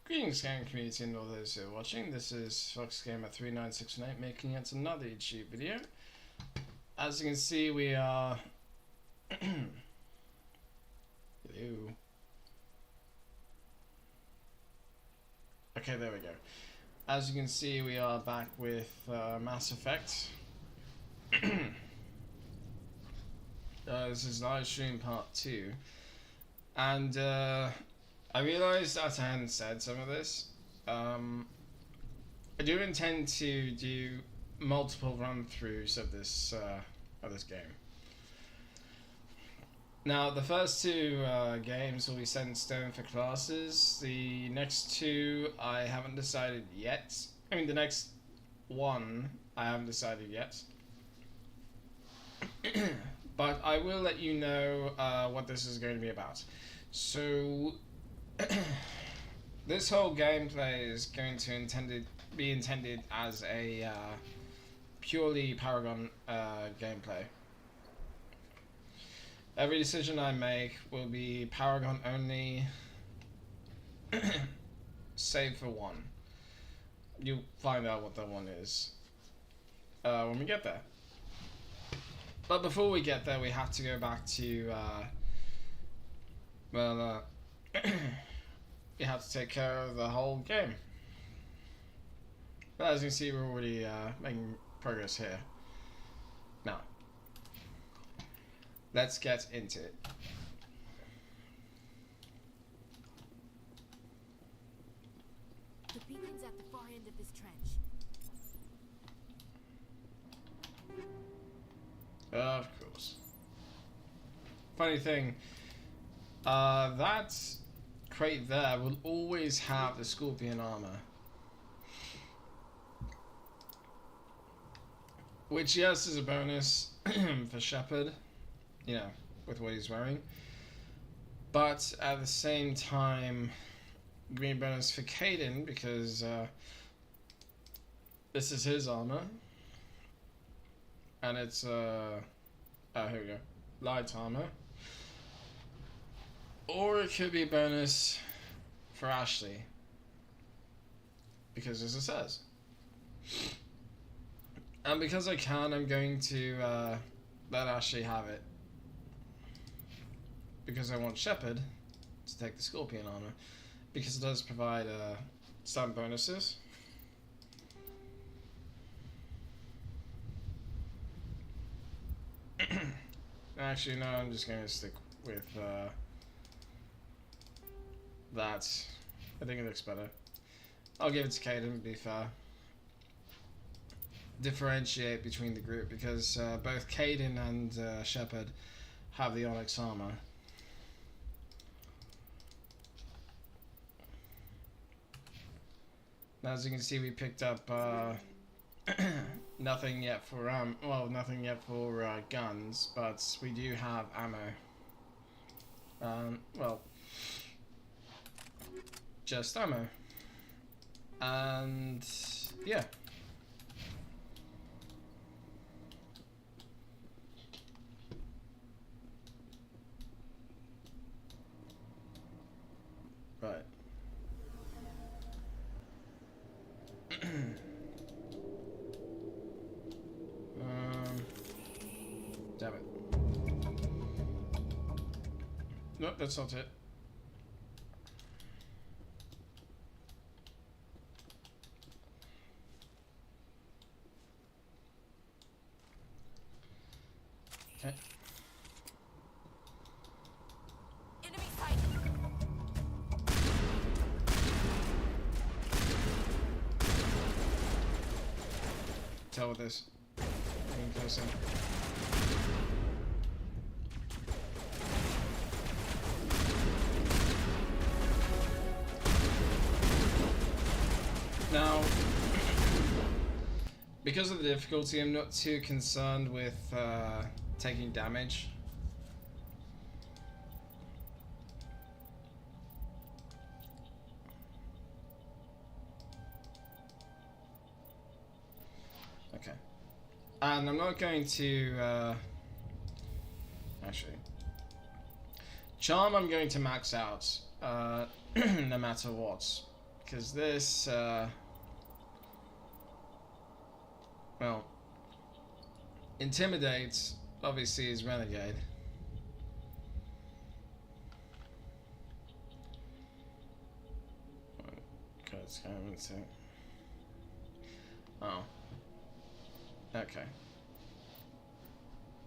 Greetings, gaming community and all those who are watching. This is FoxGamer3968 making yet another YouTube video. As you can see, we are. Hello. Okay, there we go. As you can see, we are back with Mass Effect. This is Livestream Part 2. And I realised that I hadn't said some of this. I do intend to do multiple run-throughs of this game. Now, the first two games will be set in stone for classes. The next two I haven't decided yet. I mean, the next one I haven't decided yet. But I will let you know what this is going to be about. So, this whole gameplay is going to be intended as a purely Paragon gameplay. Every decision I make will be Paragon only, save for one. You'll find out what that one is when we get there. But before we get there, we have to go back to, you have to take care of the whole game. But as you can see, we're already making progress here. Now, let's get into it. The beacon's at the far end of this trench. Of course. Funny thing, that crate there will always have the Scorpion armor. Which, yes, is a bonus for Shepard, you know, with what he's wearing. But at the same time, green bonus for Caden, because this is his armor. And it's, here we go, light armor. Or it could be a bonus for Ashley. Because as it says. And because I can, I'm going to let Ashley have it. Because I want Shepard to take the Scorpion armor. Because it does provide some bonuses. Actually, no, I'm just going to stick with that. I think it looks better. I'll give it to Caden, to be fair. Differentiate between the group, because both Caden and Shepard have the Onyx armor. Now, as you can see, we picked up nothing yet for nothing yet for guns, but we do have ammo. Well, just ammo, and yeah. Right. Damn it. Nope, that's not it. Okay. Enemy sight. Tell with this. Getting closer. Now, because of the difficulty, I'm not too concerned with taking damage. Okay. And I'm not going to actually Charm I'm going to max out no matter what. Because this, well, Intimidate obviously is Renegade. Okay, it's going into. Oh. Okay.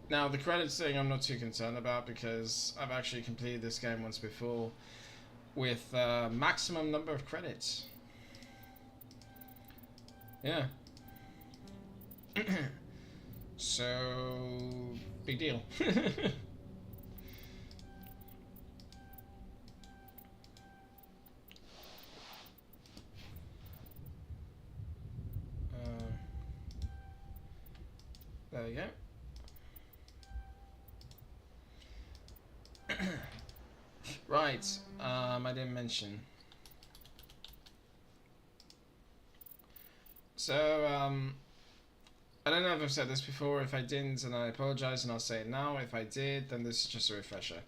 Now, the credits thing I'm not too concerned about because I've actually completed this game once before with maximum number of credits. Yeah. So, big deal. There we go. Right, I didn't mention. So, I don't know if I've said this before. If I didn't, then I apologize and I'll say it now. If I did, then this is just a refresher.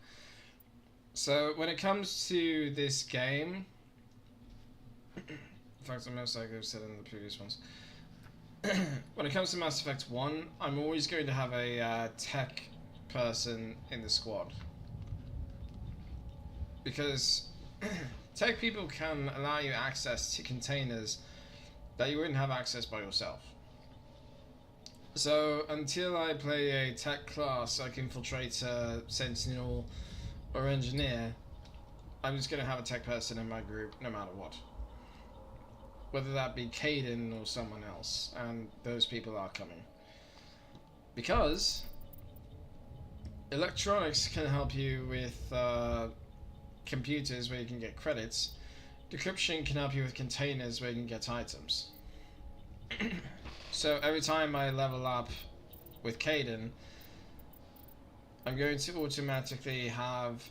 So, when it comes to this game, in fact, I'm most likely I've said it in the previous ones. When it comes to Mass Effect 1, I'm always going to have a tech person in the squad. Because tech people can allow you access to containers that you wouldn't have access by yourself. So until I play a tech class like Infiltrator, Sentinel, or Engineer, I'm just going to have a tech person in my group no matter what. Whether that be Caden or someone else, and those people are coming. Because electronics can help you with computers where you can get credits. Decryption can help you with containers where you can get items. So every time I level up with Caden, I'm going to automatically have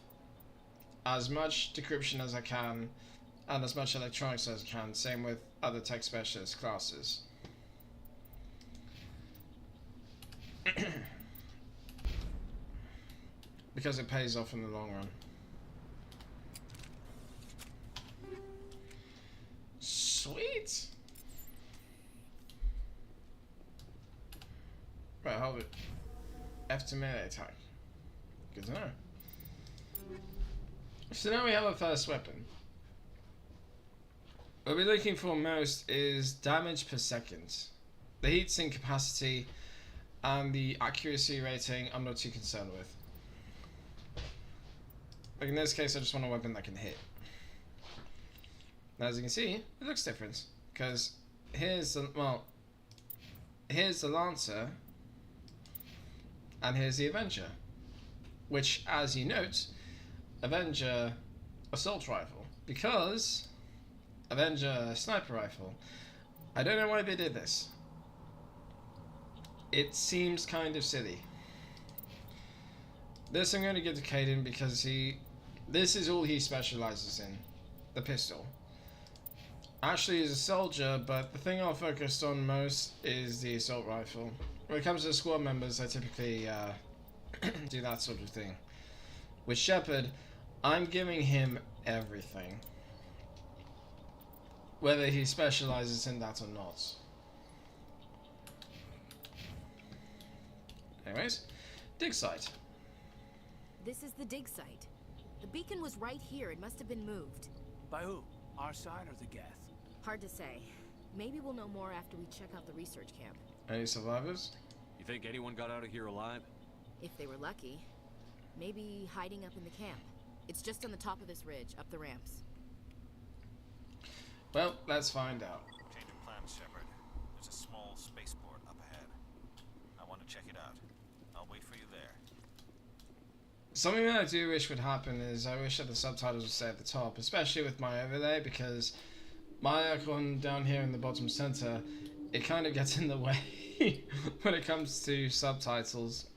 as much decryption as I can and as much electronics as I can. Same with other tech specialist classes. Because it pays off in the long run. Sweet! Right, hold it. F to melee attack. Good to know. So now we have our first weapon. What we're looking for most is damage per second. The heatsink capacity and the accuracy rating I'm not too concerned with. Like in this case, I just want a weapon that can hit. Now, as you can see, it looks different because here's the Lancer and here's the Avenger, which, as you note, Avenger assault rifle because Avenger sniper rifle. I don't know why they did this. It seems kind of silly. This I'm going to give to Caden because this is all he specializes in, the pistol. Ashley is a soldier, but the thing I'll focus on most is the assault rifle. When it comes to squad members, I typically do that sort of thing. With Shepard, I'm giving him everything, whether he specializes in that or not. Anyways, dig site. This is the dig site. The beacon was right here. It must have been moved. By who? Our side or the Geth? Hard to say. Maybe we'll know more after we check out the research camp. Any survivors? You think anyone got out of here alive? If they were lucky. Maybe hiding up in the camp. It's just on the top of this ridge, up the ramps. Well, let's find out. Change of plans, Shepard. There's a small spaceport up ahead. I want to check it out. I'll wait for you there. Something that I do wish would happen is I wish that the subtitles would stay at the top, especially with my overlay, because my icon down here in the bottom center, it kind of gets in the way when it comes to subtitles.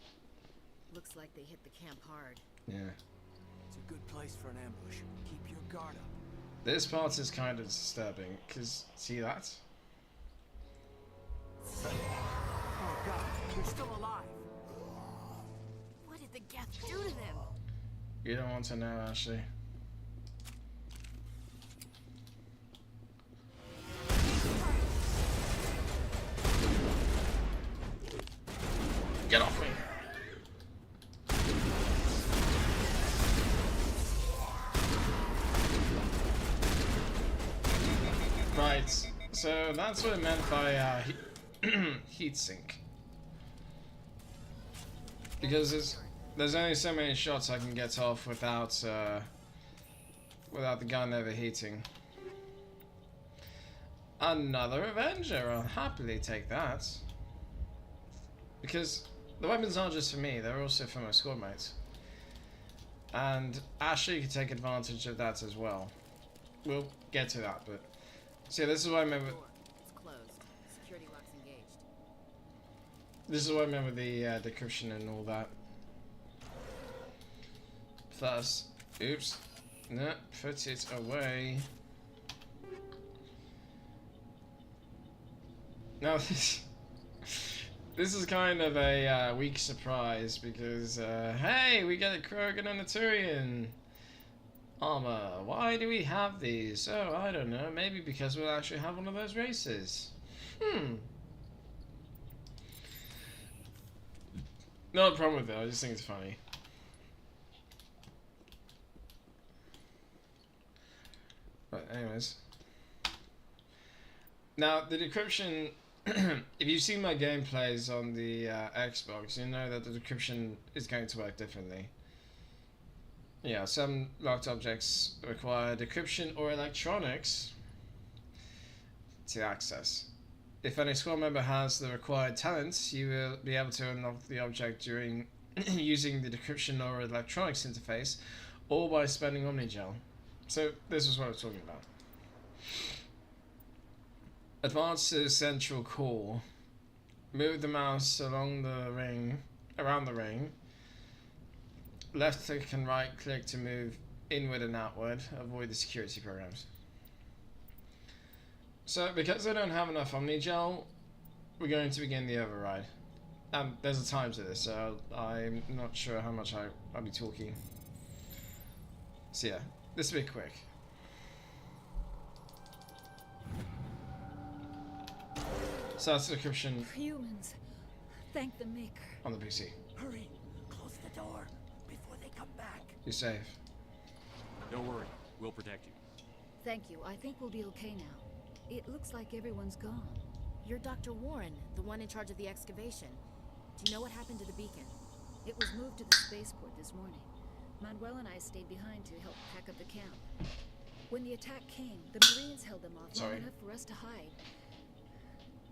Looks like they hit the camp hard. Yeah. It's a good place for an ambush. Keep your guard up. This part is kind of disturbing, because see that? Oh god, you're still alive. What did the Geth do to them? You don't want to know, Ashley. So that's what it meant by heat sink. Because there's only so many shots I can get off without the gun overheating. Another Avenger, I'll happily take that. Because the weapons aren't just for me, they're also for my squad mates. And Ashley can take advantage of that as well. We'll get to that, but... See, this is what I meant with... It's closed. Security lock's engaged. This is what I meant with the decryption and all that. Plus... Oops. No, put it away. Now this is kind of a weak surprise because hey, we get a Krogan and a Turian armor. Why do we have these? Oh, I don't know. Maybe because we'll actually have one of those races. No problem with it. I just think it's funny. But anyways, now the decryption. If you've seen my gameplays on the Xbox, you know that the decryption is going to work differently. Yeah, some locked objects require decryption or electronics to access. If any squad member has the required talents, you will be able to unlock the object during using the decryption or electronics interface, or by spending Omnigel. So this is what I was talking about. Advance to the central core. Move the mouse along the ring, around the ring. Left click and right click to move inward and outward. Avoid the security programs. So because I don't have enough Omnigel, we're going to begin the override. There's a time to this, so I'm not sure how much I'll be talking. So yeah, this will be quick. So that's the decryption Humans, thank the Maker. on the PC. Hurry, close the door before they come back. You're safe. Don't worry, we'll protect you. Thank you. I think we'll be okay now. It looks like everyone's gone. You're Dr. Warren, the one in charge of the excavation. Do you know what happened to the beacon? It was moved to the spaceport this morning. Manuel and I stayed behind to help pack up the camp. When the attack came, the Marines held them off long enough for us to hide.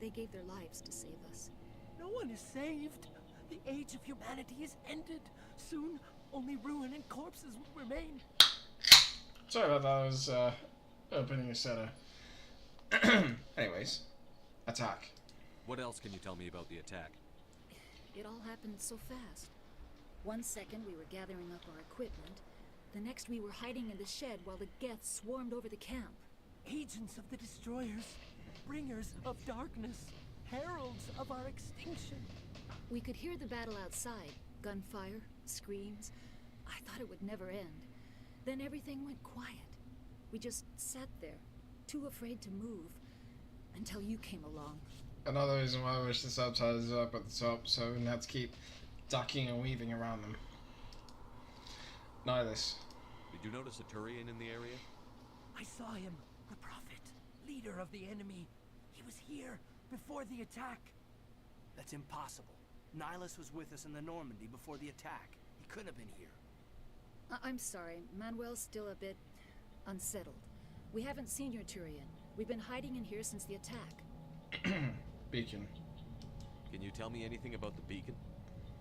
They gave their lives to save us. No one is saved. The age of humanity is ended. Soon, only ruin and corpses will remain. Sorry about that, I was opening a setter. Anyways, attack. What else can you tell me about the attack? It all happened so fast. 1 second we were gathering up our equipment. The next we were hiding in the shed while the Geths swarmed over the camp. Agents of the destroyers, bringers of darkness, heralds of our extinction. We could hear the battle outside. Gunfire, screams. I thought it would never end. Then everything went quiet. We just sat there, too afraid to move, until you came along. Another reason why I wish the subtitles were up at the top, so I wouldn't have to keep ducking and weaving around them. Nihilus. Did you notice a Turian in the area? I saw him, the prophet, leader of the enemy. He was here before the attack. That's impossible. Nihilus was with us in the Normandy before the attack. He couldn't have been here. I'm sorry. Manuel's still a bit unsettled. We haven't seen your Turian. We've been hiding in here since the attack. Beacon. Can you tell me anything about the beacon?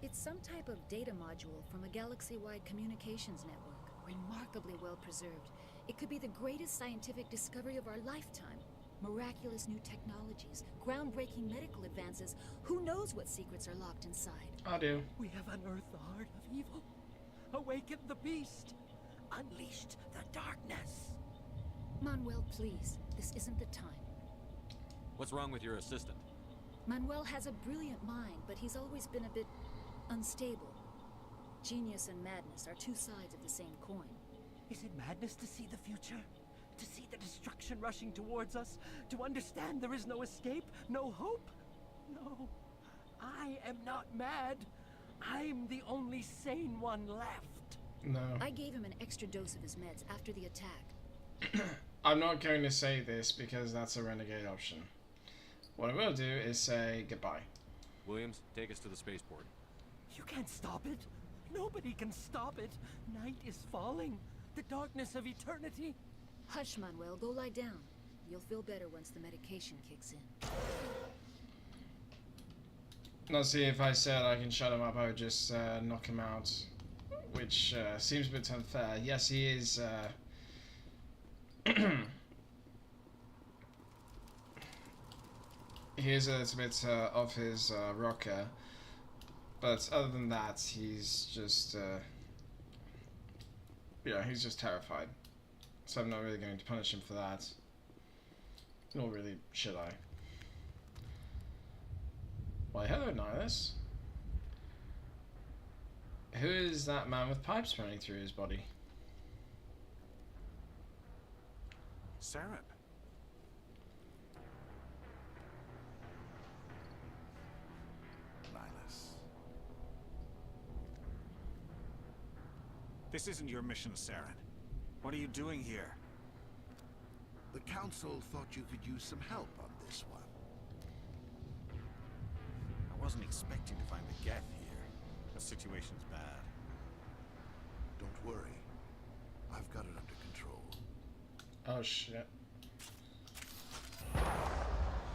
It's some type of data module from a galaxy-wide communications network. Remarkably well preserved. It could be the greatest scientific discovery of our lifetime. Miraculous new technologies, groundbreaking medical advances. Who knows what secrets are locked inside? I do. We have unearthed the heart of evil, awakened the beast, unleashed the darkness. Manuel, please. This isn't the time. What's wrong with your assistant? Manuel has a brilliant mind, but he's always been a bit unstable. Genius and madness are two sides of the same coin. Is it madness to see the future? To see the destruction rushing towards us? To understand there is no escape? No hope? No. I am not mad. I'm the only sane one left. No. I gave him an extra dose of his meds after the attack. I'm not going to say this because that's a renegade option. What I will do is say goodbye. Williams, take us to the spaceport. You can't stop it. Nobody can stop it. Night is falling. The darkness of eternity. Hush, Manuel. Go lie down. You'll feel better once the medication kicks in. Now, see, if I said I can shut him up, I would just knock him out, which seems a bit unfair. Yes, he is. He is a little bit off his rocker, but other than that, he's just, yeah, he's just terrified. So I'm not really going to punish him for that. Nor really should I. Why, hello, Nihilus. Who is that man with pipes running through his body? Saren. Nihilus. This isn't your mission, Saren. What are you doing here? The Council thought you could use some help on this one. I wasn't expecting to find the Geth here. The situation's bad. Don't worry. I've got it under control. Oh shit.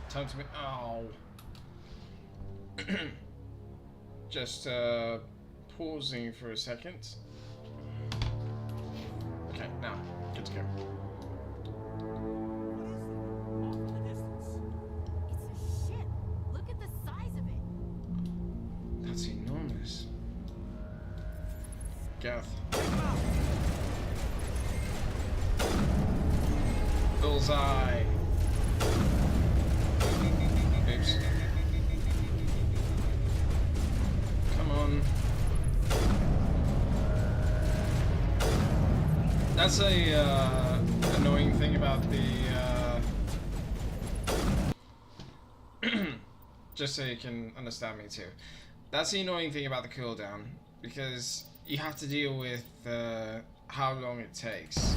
Time to be. Oh. Just pausing for a second. Okay, now, good to go. It's a ship. Look at the size of it. That's enormous. Geth. Bullseye. Oops. Come on. That's a annoying thing about the just so you can understand me too. That's the annoying thing about the cooldown, because you have to deal with how long it takes.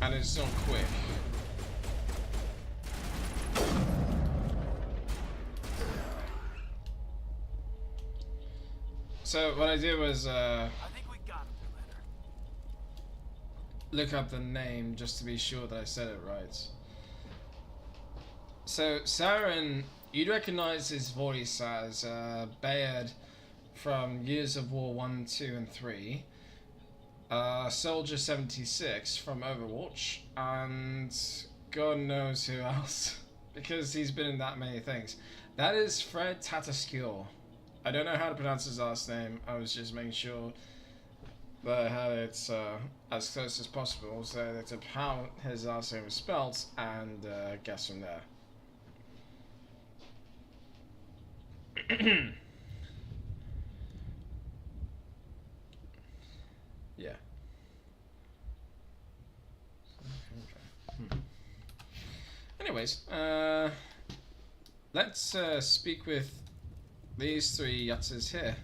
And it's not quick. So what I did was I think we got him, Commander. look up the name just to be sure that I said it right. So Saren, you'd recognize his voice as Bayard from Years of War 1, 2, and 3. Soldier 76 from Overwatch, and God knows who else, because he's been in that many things. That is Fred Tatasciore. I don't know how to pronounce his last name. I was just making sure that I had it as close as possible, so that's how his last name is spelled, and guess from there. Yeah. Anyways, let's speak with these three yutzes here.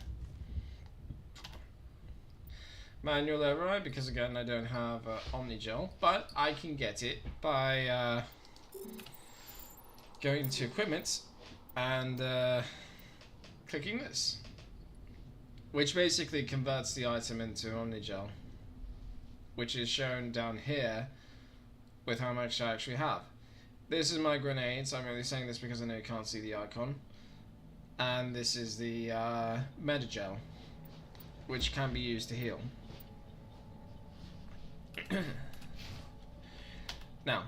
Manual override, because again I don't have Omnigel, but I can get it by going to equipment and clicking this, which basically converts the item into Omnigel, which is shown down here with how much I actually have. This is my grenades. I'm only saying this because I know you can't see the icon. And this is the Metagel, which can be used to heal. Now,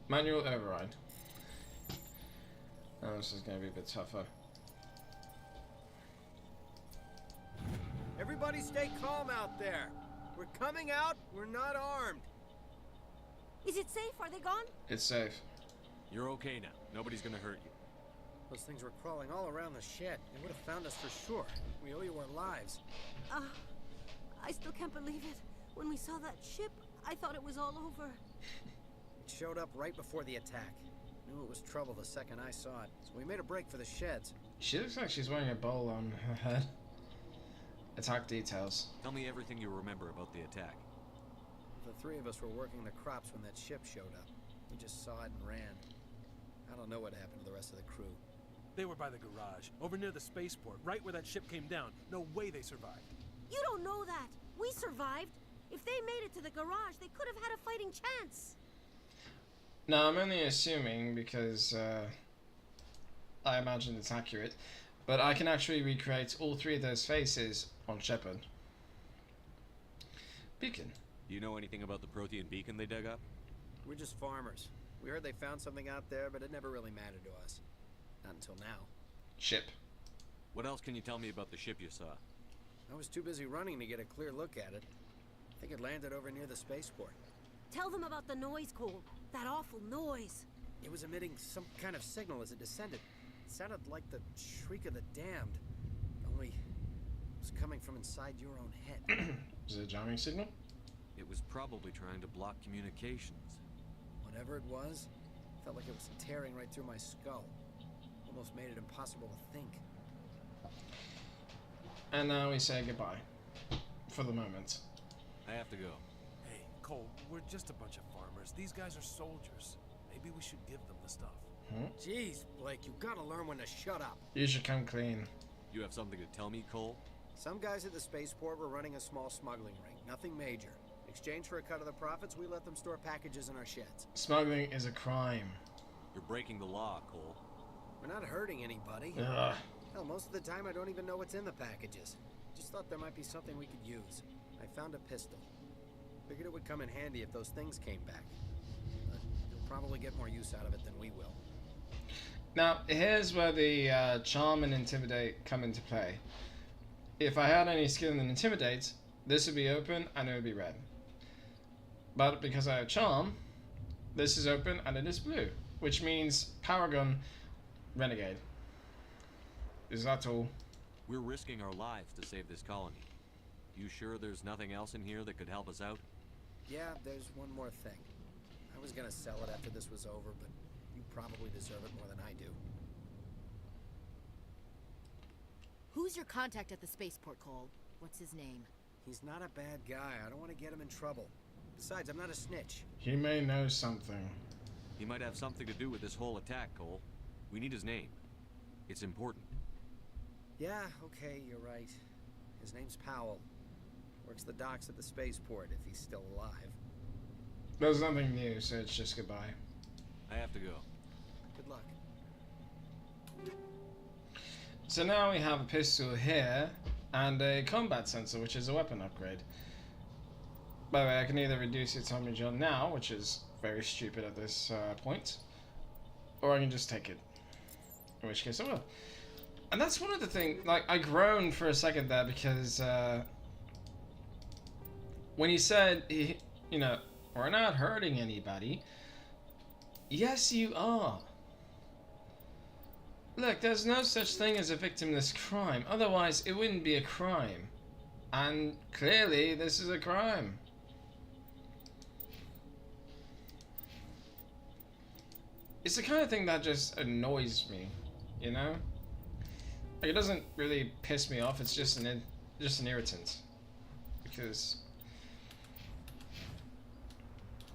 manual override. Oh, this is going to be a bit tougher. Everybody stay calm out there. We're coming out, we're not armed. Is it safe? Are they gone? It's safe. You're okay now. Nobody's gonna hurt you. Those things were crawling all around the shed. They would have found us for sure. We owe you our lives. I still can't believe it. When we saw that ship, I thought it was all over. It showed up right before the attack. Knew it was trouble the second I saw it, so we made a break for the sheds. She looks like she's wearing a bowl on her head. Attack details. Tell me everything you remember about the attack. The three of us were working the crops when that ship showed up. We just saw it and ran. I don't know what happened to the rest of the crew. They were by the garage, over near the spaceport, right where that ship came down. No way they survived. You don't know that. We survived. If they made it to the garage, they could have had a fighting chance. No, I'm only assuming because I imagine it's accurate. But I can actually recreate all three of those faces on Shepard. Beacon. Do you know anything about the Prothean beacon they dug up? We're just farmers. We heard they found something out there, but it never really mattered to us. Not until now. Ship. What else can you tell me about the ship you saw? I was too busy running to get a clear look at it. I think it landed over near the spaceport. Tell them about the noise, Cole. That awful noise. It was emitting some kind of signal as it descended. It sounded like the shriek of the damned. Only it was coming from inside your own head. Is it a jamming signal? It was probably trying to block communications. Whatever it was, felt like it was tearing right through my skull. Almost made it impossible to think. And now we say goodbye. For the moment. I have to go. Hey, Cole, we're just a bunch of farmers. These guys are soldiers. Maybe we should give them the stuff. Jeez, Blake, you gotta learn when to shut up. You should come clean. You have something to tell me, Cole? Some guys at the spaceport were running a small smuggling ring. Nothing major. In exchange for a cut of the profits, we let them store packages in our sheds. Smuggling is a crime. You're breaking the law, Cole. We're not hurting anybody. Ugh. Hell, most of the time I don't even know what's in the packages. Just thought there might be something we could use. I found a pistol. Figured it would come in handy if those things came back. But you'll probably get more use out of it than we will. Now, here's where the charm and intimidate come into play. If I had any skill in intimidate, this would be open and it would be red. But because I have charm, this is open and it is blue, which means Paragon Renegade. Is that all? We're risking our lives to save this colony. You sure there's nothing else in here that could help us out? Yeah, there's one more thing. I was gonna sell it after this was over, but you probably deserve it more than I do. Who's your contact at the spaceport, Cole? What's his name? He's not a bad guy. I don't want to get him in trouble. Besides, I'm not a snitch. He may know something. He might have something to do with this whole attack, Cole. We need his name. It's important. Yeah, okay, you're right. His name's Powell. Works the docks at the spaceport if he's still alive. There's nothing new, so it's just goodbye. I have to go. Good luck. So now we have a pistol here and a combat sensor, which is a weapon upgrade. By the way, I can either reduce its damage on now, which is very stupid at this point, or I can just take it. In which case I will. And that's one of the things, like, I groaned for a second there because when he said, you know, we're not hurting anybody. Yes, you are. Look, there's no such thing as a victimless crime. Otherwise, it wouldn't be a crime. And clearly, this is a crime. It's the kind of thing that just annoys me, you know? Like, it doesn't really piss me off. It's just an irritant, because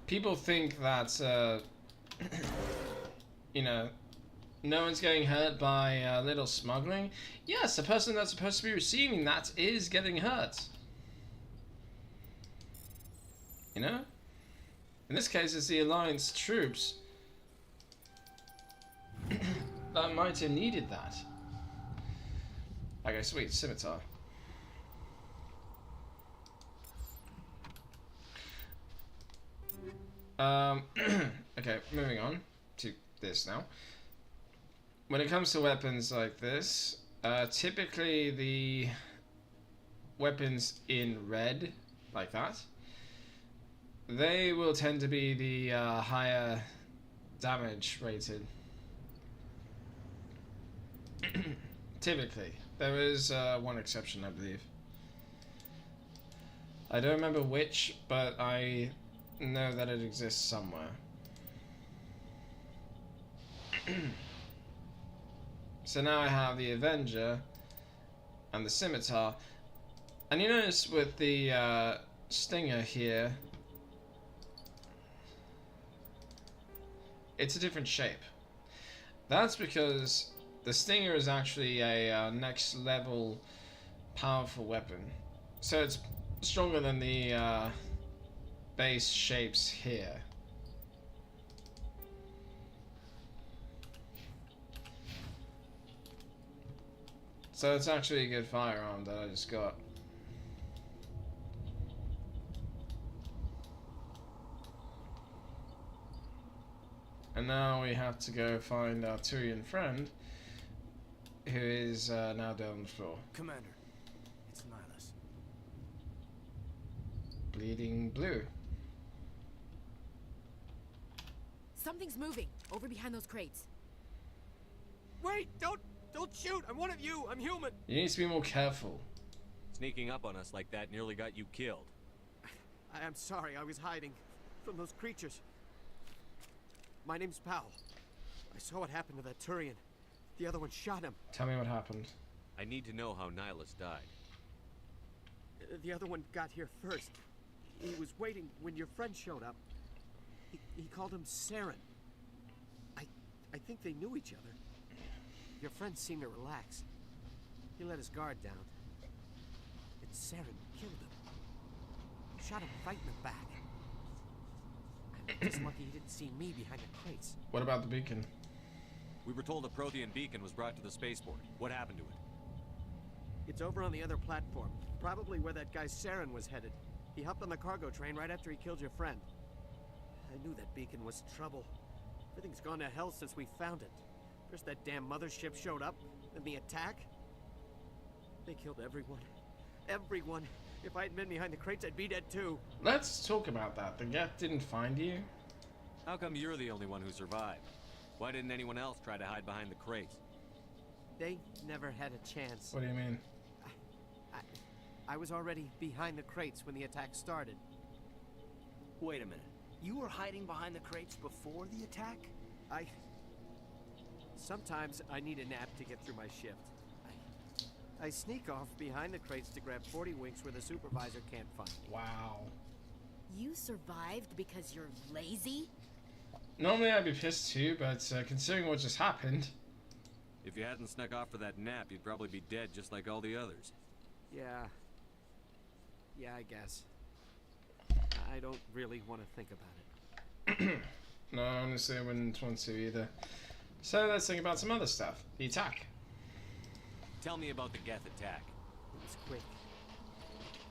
people think that you know, no one's getting hurt by little smuggling. Yes, the person that's supposed to be receiving that is getting hurt. You know? In this case, it's the Alliance troops that might have needed that. Okay, sweet, scimitar. Okay, moving on to this now. When it comes to weapons like this, typically the weapons in red, like that, they will tend to be the higher damage rated. Typically. There is one exception, I believe. I don't remember which, but I know that it exists somewhere. So now I have the Avenger and the Scimitar. And you notice with the Stinger here, it's a different shape. That's because the Stinger is actually a next level powerful weapon. So it's stronger than the base shapes here. So it's actually a good firearm that I just got. And now we have to go find our Turian friend, who is now down on the floor. Commander, it's Nihilus. Bleeding blue. Something's moving over behind those crates. Wait! Don't shoot! I'm one of you! I'm human! You need to be more careful. Sneaking up on us like that nearly got you killed. I'm sorry, I was hiding from those creatures. My name's Powell. I saw what happened to that Turian. The other one shot him. Tell me what happened. I need to know how Nihilus died. The other one got here first. He was waiting when your friend showed up. He called him Saren. I think they knew each other. Your friend seemed to relax. He let his guard down. And Saren killed him. Shot him right in the back. I'm just lucky he didn't see me behind the crates. What about the beacon? We were told a Prothean beacon was brought to the spaceport. What happened to it? It's over on the other platform. Probably where that guy Saren was headed. He hopped on the cargo train right after he killed your friend. I knew that beacon was trouble. Everything's gone to hell since we found it. First that damn mothership showed up, then the attack. They killed everyone. Everyone. If I had been behind the crates, I'd be dead too. Let's talk about that. The Geth didn't find you? How come you're the only one who survived? Why didn't anyone else try to hide behind the crates? They never had a chance. What do you mean? I was already behind the crates when the attack started. Wait a minute. You were hiding behind the crates before the attack? Sometimes I need a nap to get through my shift. I sneak off behind the crates to grab 40 winks where the supervisor can't find me. Wow. You survived because you're lazy? Normally I'd be pissed too, but considering what just happened... If you hadn't snuck off for that nap, you'd probably be dead just like all the others. Yeah, I guess. I don't really want to think about it. No, honestly I wouldn't want to either. So let's think about some other stuff. The attack. Tell me about the Geth attack. It was quick.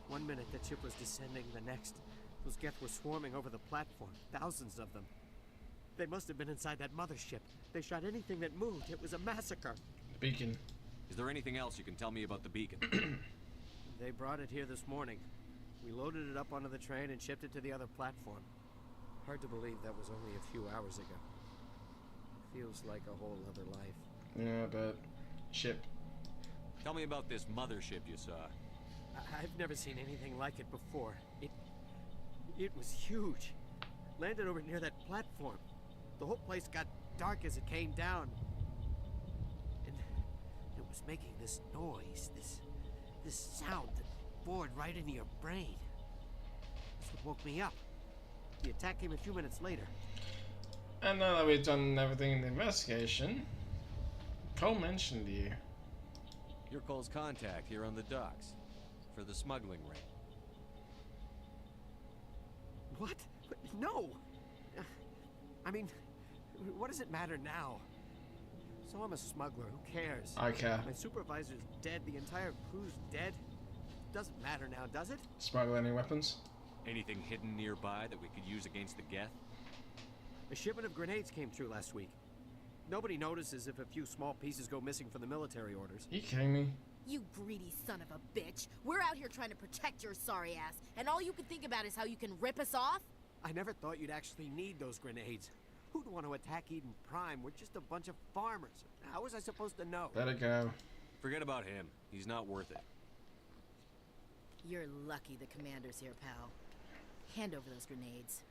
1 minute the ship was descending, the next, those Geth were swarming over the platform. Thousands of them. They must have been inside that mothership. They shot anything that moved. It was a massacre. The beacon. Is there anything else you can tell me about the beacon? They brought it here this morning. We loaded it up onto the train and shipped it to the other platform. Hard to believe that was only a few hours ago. Feels like a whole other life. Yeah, but... ship. Tell me about this mothership you saw. I've never seen anything like it before. It was huge. Landed over near that platform. The whole place got dark as it came down. And it was making this noise, this sound that bored right into your brain. That's what woke me up. The attack came a few minutes later. And now that we've done everything in the investigation, Cole mentioned you. You're Cole's contact here on the docks for the smuggling ring. What? No! I mean, what does it matter now? So I'm a smuggler, who cares? I care. My supervisor's dead, the entire crew's dead. Doesn't matter now, does it? Smuggle any weapons? Anything hidden nearby that we could use against the Geth? A shipment of grenades came through last week. Nobody notices if a few small pieces go missing from the military orders. Are you kidding me? You greedy son of a bitch. We're out here trying to protect your sorry ass, and all you can think about is how you can rip us off? I never thought you'd actually need those grenades. Who'd want to attack Eden Prime? We're just a bunch of farmers. How was I supposed to know? Let it go. Forget about him. He's not worth it. You're lucky the commander's here, pal. Hand over those grenades.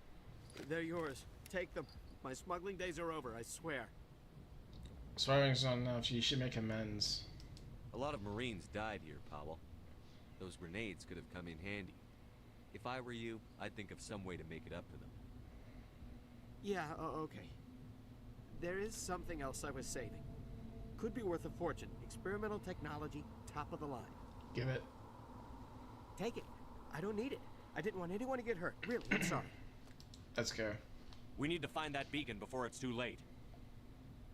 They're yours. Take them. My smuggling days are over, I swear. Swearing's not enough. You should make amends. A lot of Marines died here, Powell. Those grenades could have come in handy. If I were you, I'd think of some way to make it up to them. Yeah, okay. There is something else I was saving. Could be worth a fortune. Experimental technology, top of the line. Give it. Take it. I don't need it. I didn't want anyone to get hurt. Really, I'm sorry. Let's go. We need to find that beacon before it's too late.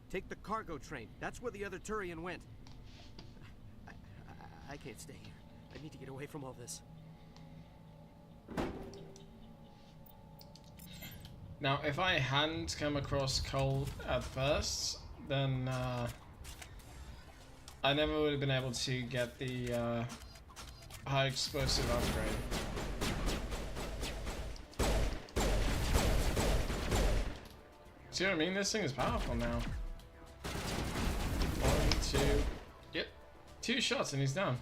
Take the cargo train. That's where the other Turian went. I can't stay here. I need to get away from all this. Now, if I hadn't come across coal at first, then I never would have been able to get the high explosive upgrade. See what I mean? This thing is powerful now. 1, 2, yep, 2 shots and he's down.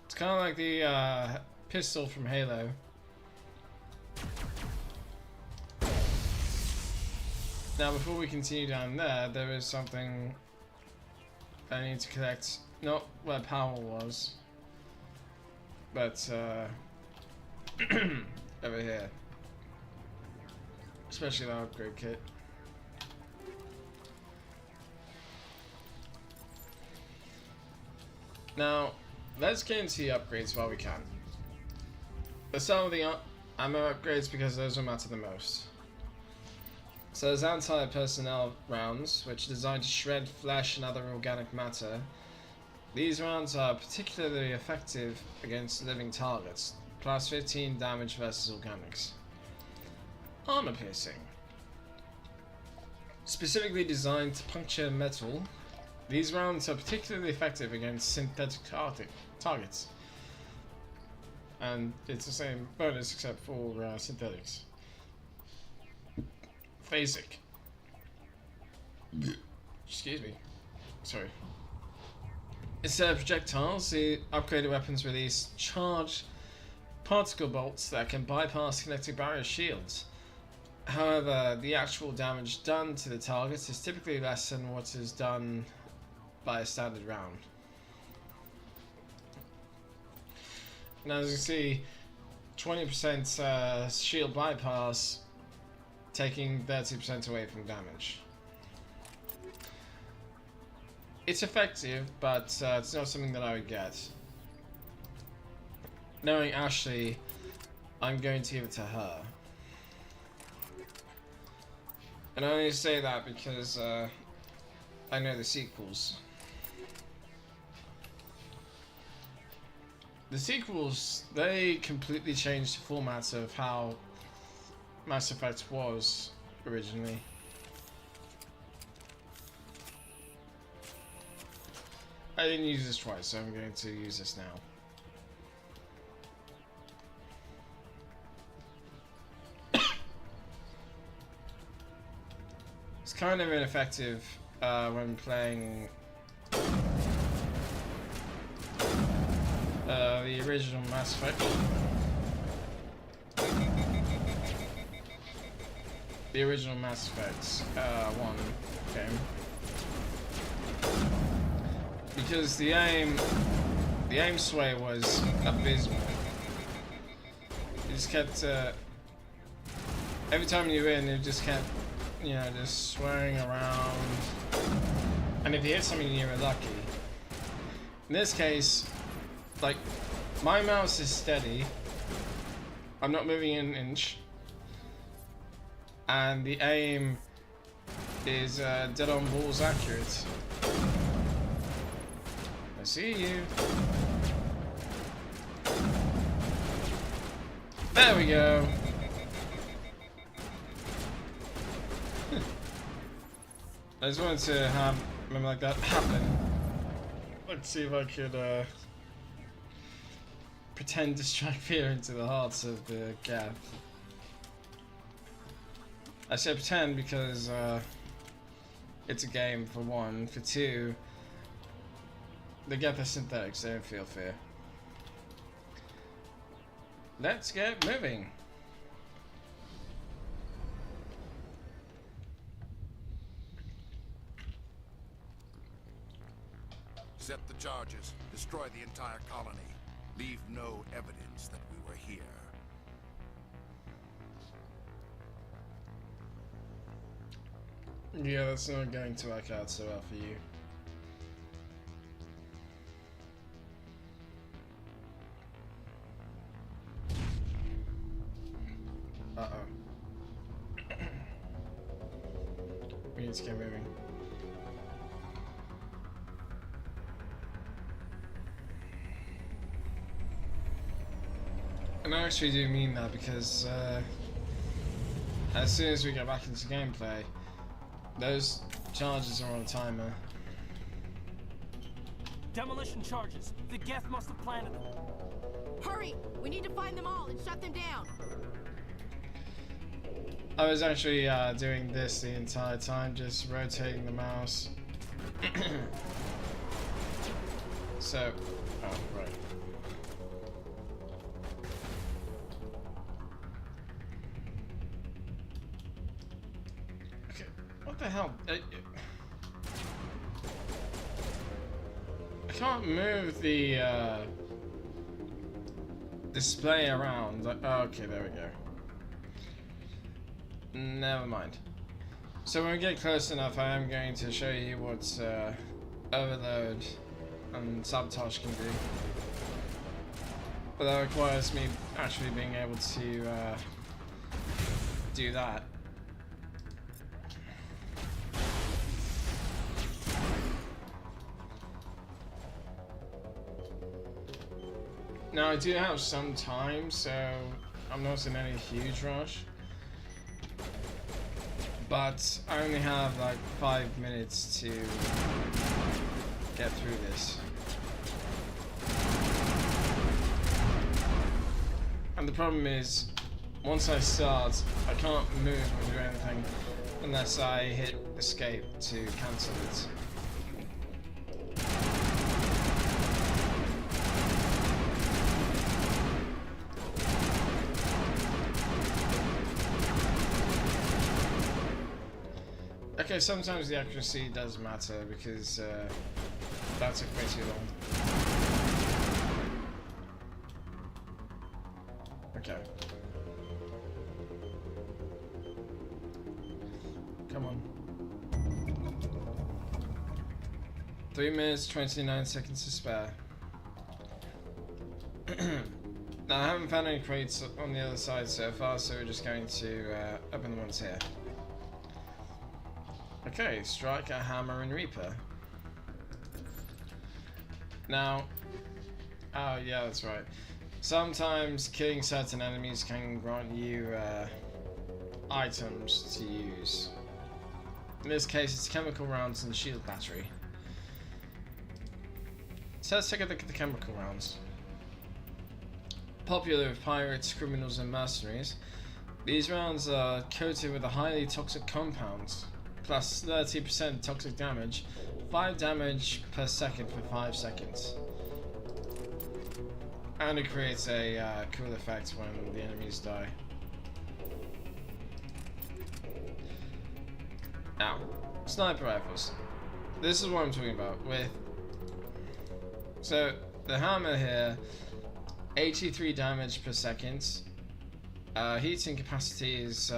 It's kind of like the pistol from Halo. Now, before we continue down there, there is something I need to collect. Not where Powell was, but over here. Especially the upgrade kit. Now, let's get into the upgrades while we can. Let's start with the ammo upgrades because those will matter the most. So there's anti-personnel rounds, which are designed to shred flesh and other organic matter. These rounds are particularly effective against living targets, plus 15 damage versus organics. Armor piercing. Specifically designed to puncture metal, these rounds are particularly effective against synthetic targets. And it's the same bonus except for synthetics. Phasic. Excuse me. Sorry. Instead of projectiles, the upgraded weapons release charged particle bolts that can bypass kinetic barrier shields. However, the actual damage done to the target is typically less than what is done by a standard round. Now, as you can see, 20% shield bypass, taking 30% away from damage. It's effective, but it's not something that I would get. Knowing Ashley, I'm going to give it to her. And I only say that because I know the sequels. The sequels, they completely changed the format of how Mass Effect was originally. I didn't use this twice, so I'm going to use this now. It's kind of ineffective when playing the original Mass Effect. The original Mass Effect 1 game. Because the aim sway was abysmal. You just kept every time you were in, you just kept, you know, just swirling around. And if you hit something, you were lucky. In this case, like, my mouse is steady. I'm not moving an inch. And the aim is dead on balls accurate. I see you. There we go. I just wanted to have something like that happen. Let's see if I could pretend to strike fear into the hearts of the Geth. I say pretend because it's a game, for one. For two, the Geth are synthetics, they don't feel fear. Let's get moving. Set the charges. Destroy the entire colony. Leave no evidence that we were here. Yeah, that's not going to work out so well for you. Uh-oh. We need to get moving. And I actually do mean that because as soon as we get back into gameplay, those charges are on a timer. Demolition charges. The Geth must have planted them. Hurry! We need to find them all and shut them down. I was actually doing this the entire time, just rotating the mouse. So, oh, right. Okay, what the hell? I can't move the display around. Oh, okay, there we go. Never mind. So when we get close enough, I am going to show you what overload and sabotage can do. But that requires me actually being able to do that. Now I do have some time, so I'm not in any huge rush. But I only have like 5 minutes to get through this. And the problem is, once I start, I can't move or do anything unless I hit escape to cancel it. Okay, sometimes the accuracy does matter because that took way too long. Okay. Come on. 3 minutes, 29 seconds to spare. Now, I haven't found any crates on the other side so far, so we're just going to open the ones here. Okay, Striker, Hammer, and Reaper. Now, oh yeah, that's right. Sometimes killing certain enemies can grant you items to use. In this case, it's chemical rounds and shield battery. So let's take a look at the chemical rounds. Popular with pirates, criminals, and mercenaries, these rounds are coated with a highly toxic compound, plus 30% toxic damage, 5 damage per second for 5 seconds. And it creates a cool effect when the enemies die. Now, sniper rifles. This is what I'm talking about. So, the hammer here, 83 damage per second. Heating capacity is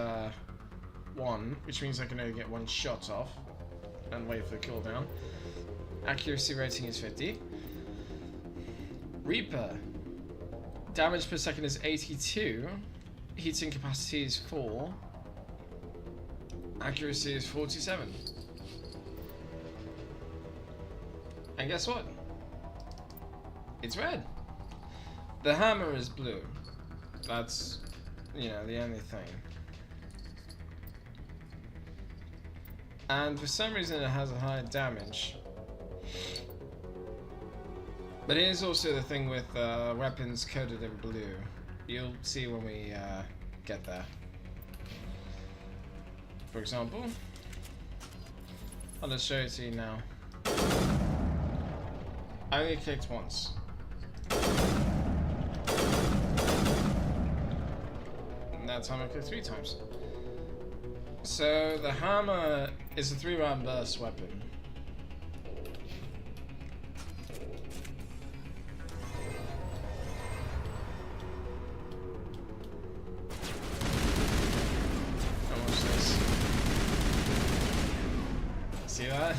1, which means I can only get 1 shot off and wait for the cooldown. Accuracy rating is 50. Reaper, damage per second is 82. Heating capacity is 4. Accuracy is 47. And guess what? It's red. The hammer is blue. That's, you know, the only thing. And for some reason it has a higher damage. But here's also the thing with weapons coded in blue. You'll see when we get there. For example, I'll just show it to you now. I only clicked once. And that time I clicked 3 times. So the hammer is a 3-round burst weapon. And watch this. that.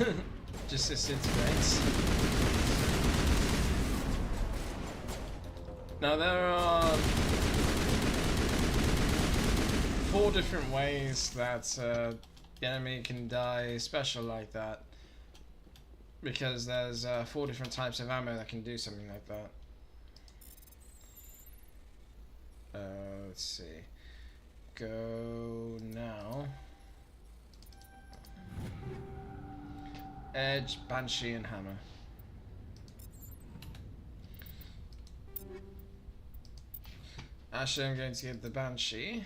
Just disintegrates. Now there are 4 different ways that the enemy can die special like that. Because there's 4 different types of ammo that can do something like that. Let's see. Go now. Edge, Banshee, and Hammer. Actually, I'm going to get the Banshee.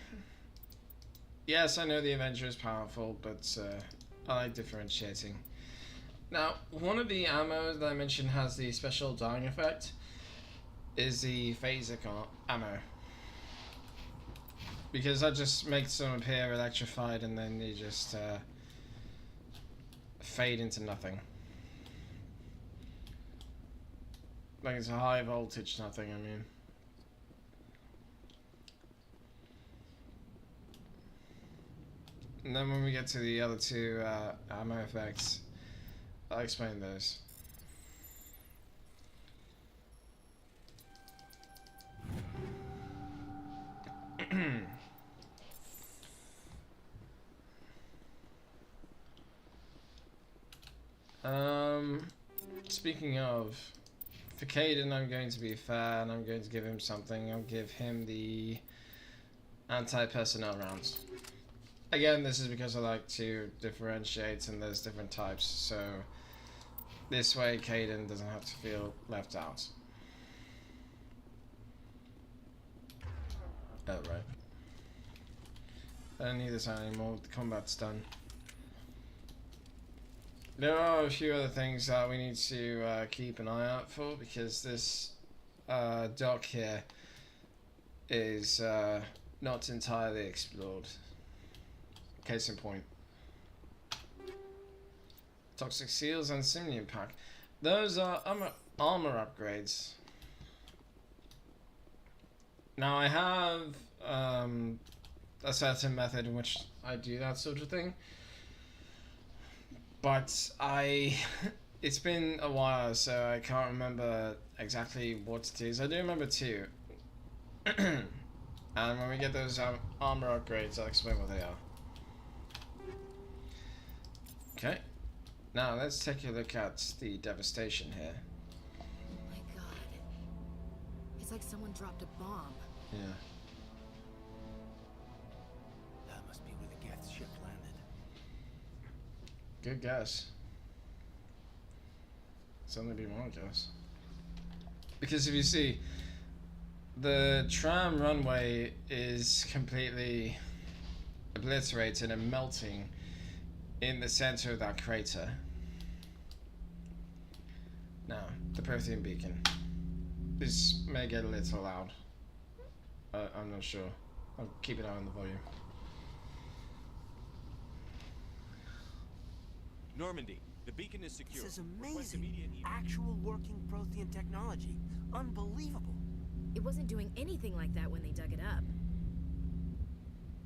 Yes, I know the Avenger is powerful, but I like differentiating. Now, one of the ammo that I mentioned has the special dying effect is the phaser ammo. Because that just makes them appear electrified and then they just fade into nothing. Like it's a high voltage nothing, I mean. And then when we get to the other 2 ammo effects, I'll explain those. Speaking of, for Caden, I'm going to be fair and I'm going to give him something. I'll give him the anti-personnel rounds. Again, this is because I like to differentiate and there's different types, so this way Caden doesn't have to feel left out. Oh, right. I don't need this anymore, the combat's done. There are a few other things that we need to keep an eye out for, because this dock here is not entirely explored. Case in point. Toxic Seals and Simeon Pack. Those are armor upgrades. Now I have a certain method in which I do that sort of thing. But it's been a while, so I can't remember exactly what it is. I do remember 2. And when we get those armor upgrades, I'll explain what they are. Okay. Now let's take a look at the devastation here. Oh my god. It's like someone dropped a bomb. Yeah. That must be where the Geth ship landed. Good guess. It's only be one guess. Because if you see, the tram runway is completely obliterated and melting in the center of that crater. Now, the Prothean beacon. This may get a little loud. I'm not sure. I'll keep an eye on the volume. Normandy, the beacon is secure. This is Request amazing. immediate Actual working Prothean technology. Unbelievable. It wasn't doing anything like that when they dug it up.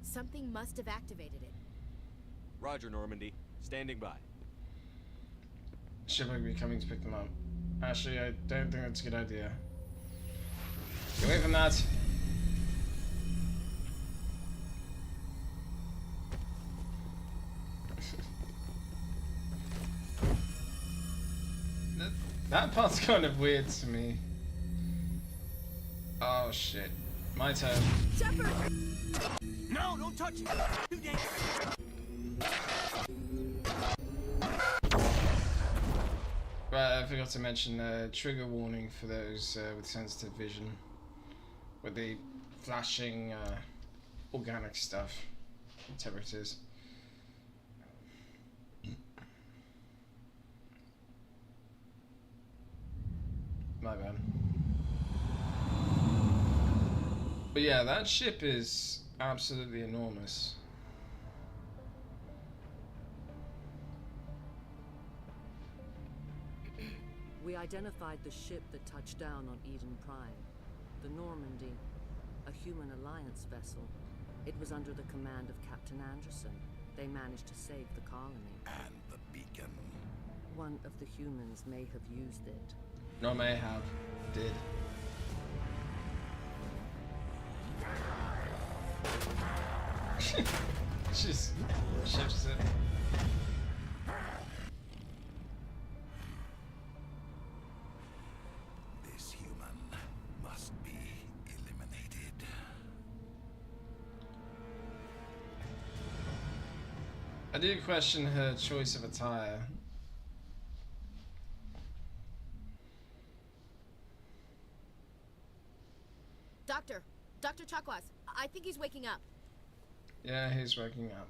Something must have activated it. Roger, Normandy. Standing by. Ship will be coming to pick them up. Actually, I don't think that's a good idea. Get away from that! That part's kind of weird to me. Oh shit. My turn. Shepard! No, don't touch it. Too dangerous. Right, I forgot to mention trigger warning for those with sensitive vision. With the flashing organic stuff. Whatever it is. My bad. But yeah, that ship is absolutely enormous. We identified the ship that touched down on Eden Prime. The Normandy, a human alliance vessel. It was under the command of Captain Anderson. They managed to save the colony. And the beacon. one of the humans may have used it. No, may have. Did. Just shifts it. This human must be eliminated. I do question her choice of attire. Dr. Chakwas, I think he's waking up. Yeah, he's waking up.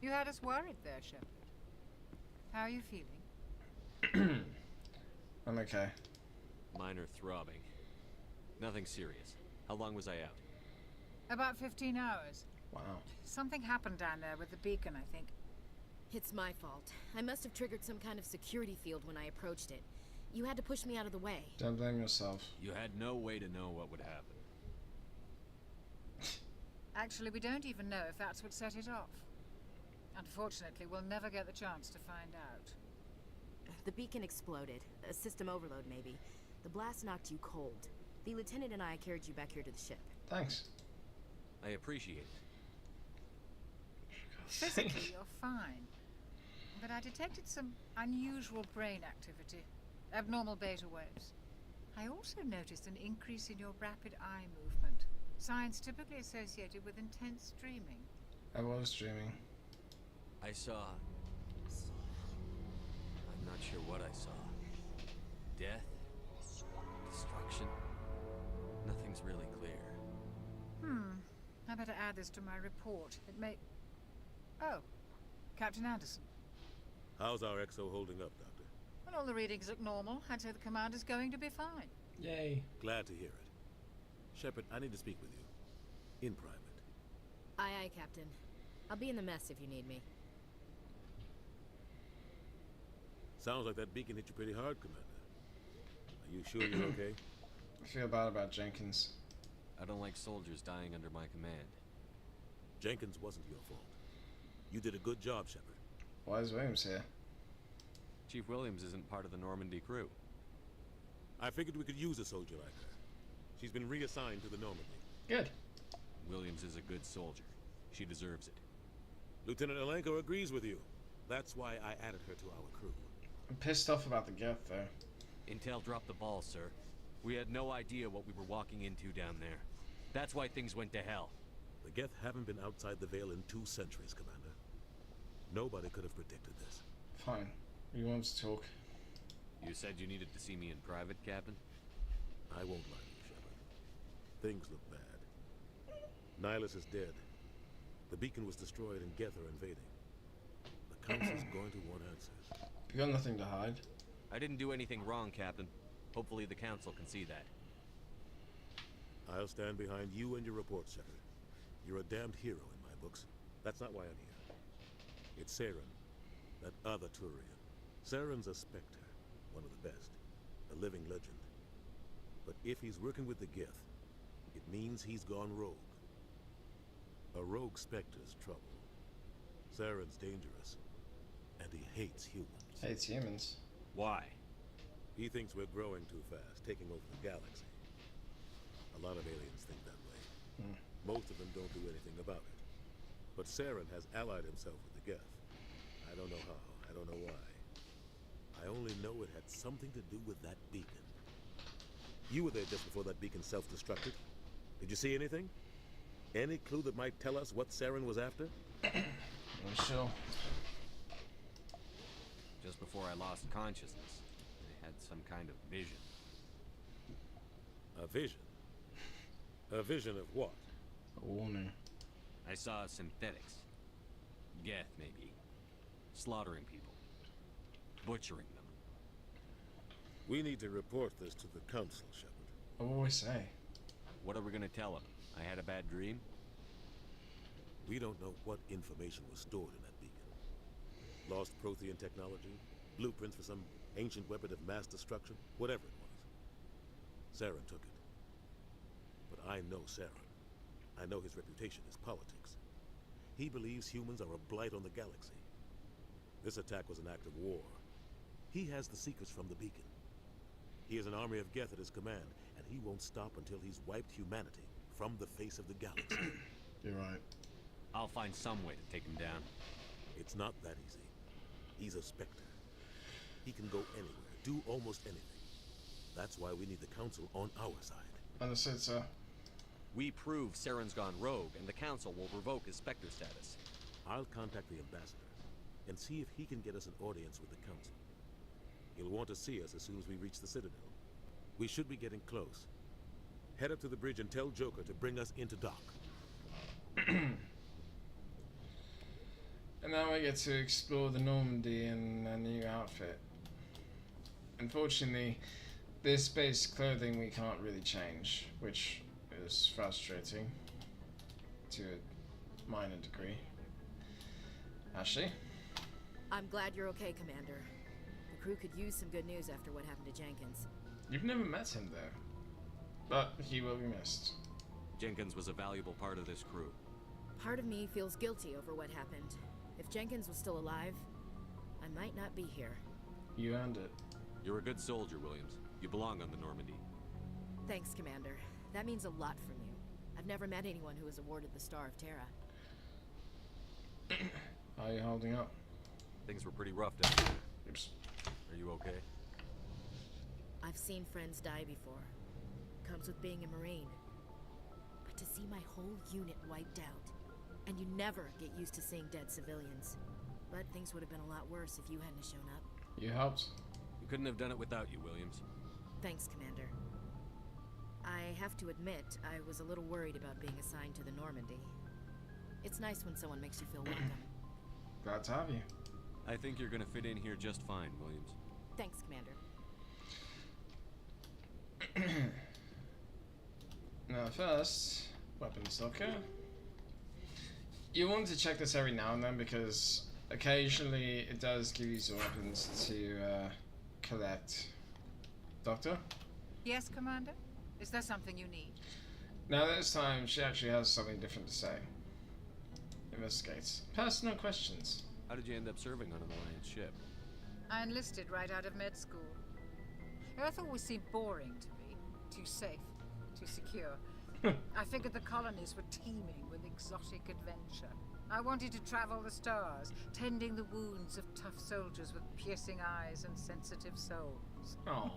You had us worried there, Shepard. How are you feeling? I'm okay. Minor throbbing. Nothing serious. How long was I out? About 15 hours. Wow. Something happened down there with the beacon, I think. It's my fault. I must have triggered some kind of security field when I approached it. You had to push me out of the way. Don't blame yourself. You had no way to know what would happen. Actually, we don't even know if that's what set it off. Unfortunately, we'll never get the chance to find out. The beacon exploded. A system overload, maybe. The blast knocked you cold. The lieutenant and I carried you back here to the ship. Thanks. I appreciate it. Physically, you're fine. But I detected some unusual brain activity. Abnormal beta waves. I also noticed an increase in your rapid eye movement. Signs typically associated with intense dreaming. I was dreaming. I saw... I'm not sure what I saw. Death? Destruction? Nothing's really clear. I better add this to my report. It may... Oh, Captain Anderson. How's our XO holding up, Doctor? When all the readings look normal, I'd say the commander's going to be fine. Yay. Glad to hear it. Shepard, I need to speak with you. In private. Aye, aye, Captain. I'll be in the mess if you need me. Sounds like that beacon hit you pretty hard, Commander. Are you sure you're okay? I feel bad about Jenkins. I don't like soldiers dying under my command. Jenkins wasn't your fault. You did a good job, Shepard. Why is Williams here? Chief Williams isn't part of the Normandy crew. I figured we could use a soldier like her. She's been reassigned to the Normandy. Good. Williams is a good soldier. She deserves it. Lieutenant Alenko agrees with you. That's why I added her to our crew. I'm pissed off about the Geth, though. Intel dropped the ball, sir. We had no idea what we were walking into down there. That's why things went to hell. The Geth haven't been outside the Veil in 2 centuries, Commander. Nobody could have predicted this. Fine. We want to talk. You said you needed to see me in private, Captain? I won't lie to you, Shepard. Things look bad. Nihilus is dead. The beacon was destroyed and Geth are invading. The Council's going to want answers. You got nothing to hide. I didn't do anything wrong, Captain. Hopefully the Council can see that. I'll stand behind you and your report, Shepard. You're a damned hero in my books. That's not why I'm here. It's Saren, that other Turian. Saren's a Spectre, one of the best, a living legend. But if he's working with the Geth, it means he's gone rogue. A rogue Spectre's trouble. Saren's dangerous, and he hates humans. Hates humans? Why? He thinks we're growing too fast, taking over the galaxy. A lot of aliens think that way. Most of them don't do anything about it. But Saren has allied himself with the Geth. I don't know how, I don't know why. I only know it had something to do with that beacon. You were there just before that beacon self-destructed. Did you see anything? Any clue that might tell us what Saren was after? I'm sure. Just before I lost consciousness, I had some kind of vision. A vision? A vision of what? A warning. I saw synthetics. Geth, maybe. Slaughtering people. Butchering them. We need to report this to the Council, Shepard. What will we say? What are we gonna tell them? I had a bad dream? We don't know what information was stored in that beacon. Lost Prothean technology, blueprints for some ancient weapon of mass destruction, whatever it was. Saren took it. But I know Saren. I know his reputation is politics. He believes humans are a blight on the galaxy. This attack was an act of war. He has the secrets from the beacon. He has an army of Geth at his command, and he won't stop until he's wiped humanity from the face of the galaxy. You're right. I'll find some way to take him down. It's not that easy. He's a Spectre. He can go anywhere, do almost anything. That's why we need the Council on our side. Understood, sir. We prove Saren's gone rogue, and the Council will revoke his Spectre status. I'll contact the Ambassador and see if he can get us an audience with the Council. He'll want to see us as soon as we reach the Citadel. We should be getting close. Head up to the bridge and tell Joker to bring us into dock. And now we get to explore the Normandy in a new outfit. Unfortunately, this base clothing we can't really change, which is frustrating to a minor degree. Ashley? I'm glad you're okay, Commander. The crew could use some good news after what happened to Jenkins. You've never met him, though. But he will be missed. Jenkins was a valuable part of this crew. Part of me feels guilty over what happened. If Jenkins was still alive, I might not be here. You earned it. You're a good soldier, Williams. You belong on the Normandy. Thanks, Commander. That means a lot from you. I've never met anyone who was awarded the Star of Terra. How are you holding up? Things were pretty rough down there. Oops. Are you okay? I've seen friends die before. Comes with being a Marine. But to see my whole unit wiped out, and you never get used to seeing dead civilians. But things would have been a lot worse if you hadn't shown up. You helped. We couldn't have done it without you, Williams. Thanks, Commander. I have to admit, I was a little worried about being assigned to the Normandy. It's nice when someone makes you feel welcome. Glad to have you. I think you're gonna fit in here just fine, Williams. Thanks, Commander. Now first, weapons locker. You want to check this every now and then because occasionally it does give you some weapons to collect. Doctor? Yes, Commander? Is there something you need? Now this time she actually has something different to say. Investigates. Personal questions. How did you end up serving on an Alliance ship? I enlisted right out of med school. Earth always seemed boring to me. Too safe, too secure. I figured the colonies were teeming with exotic adventure. I wanted to travel the stars, tending the wounds of tough soldiers with piercing eyes and sensitive souls. Oh.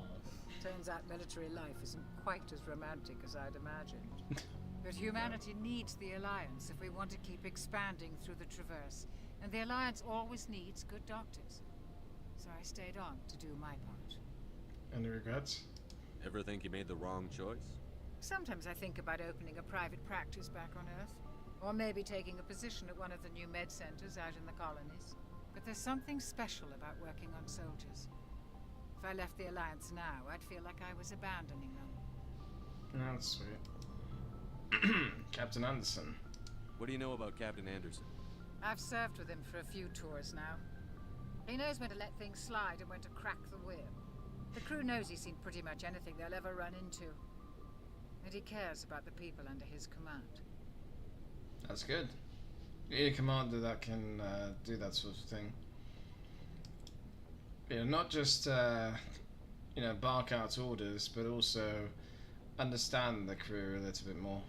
Turns out military life isn't quite as romantic as I'd imagined. But humanity needs the Alliance if we want to keep expanding through the Traverse. And the Alliance always needs good doctors. So I stayed on to do my part. Any regrets? Ever think you made the wrong choice? Sometimes I think about opening a private practice back on Earth. Or maybe taking a position at one of the new med centers out in the colonies. But there's something special about working on soldiers. If I left the Alliance now, I'd feel like I was abandoning them. That's sweet. Captain Anderson. What do you know about Captain Anderson? I've served with him for a few tours now. He knows when to let things slide and when to crack the whip. The crew knows he's seen pretty much anything they'll ever run into. And he cares about the people under his command. That's good. You need a commander that can do that sort of thing. You know, not just bark out orders, but also understand the crew a little bit more.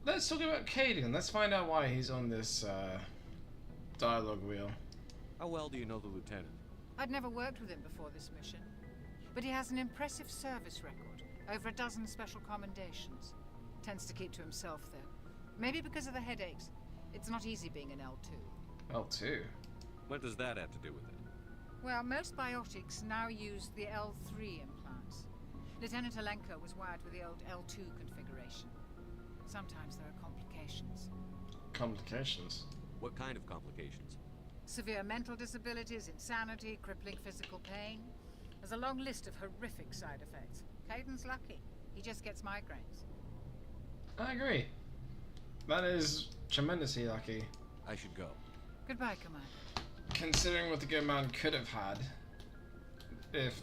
Let's talk about Caden. Let's find out why he's on this dialogue wheel. How well do you know the lieutenant? I'd never worked with him before this mission, but he has an impressive service record, over a dozen special commendations. Tends to keep to himself, though. Maybe because of the headaches. It's not easy being an L2. L2? What does that have to do with it? Well, most biotics now use the L3 implants. Lieutenant Alenko was wired with the old L2 configuration. Sometimes there are complications. Complications? What kind of complications? Severe mental disabilities, insanity, crippling physical pain. There's a long list of horrific side effects. Caden's lucky. He just gets migraines. I agree. That is tremendously lucky. I should go. Goodbye, Commander. Considering what the good man could have had, if,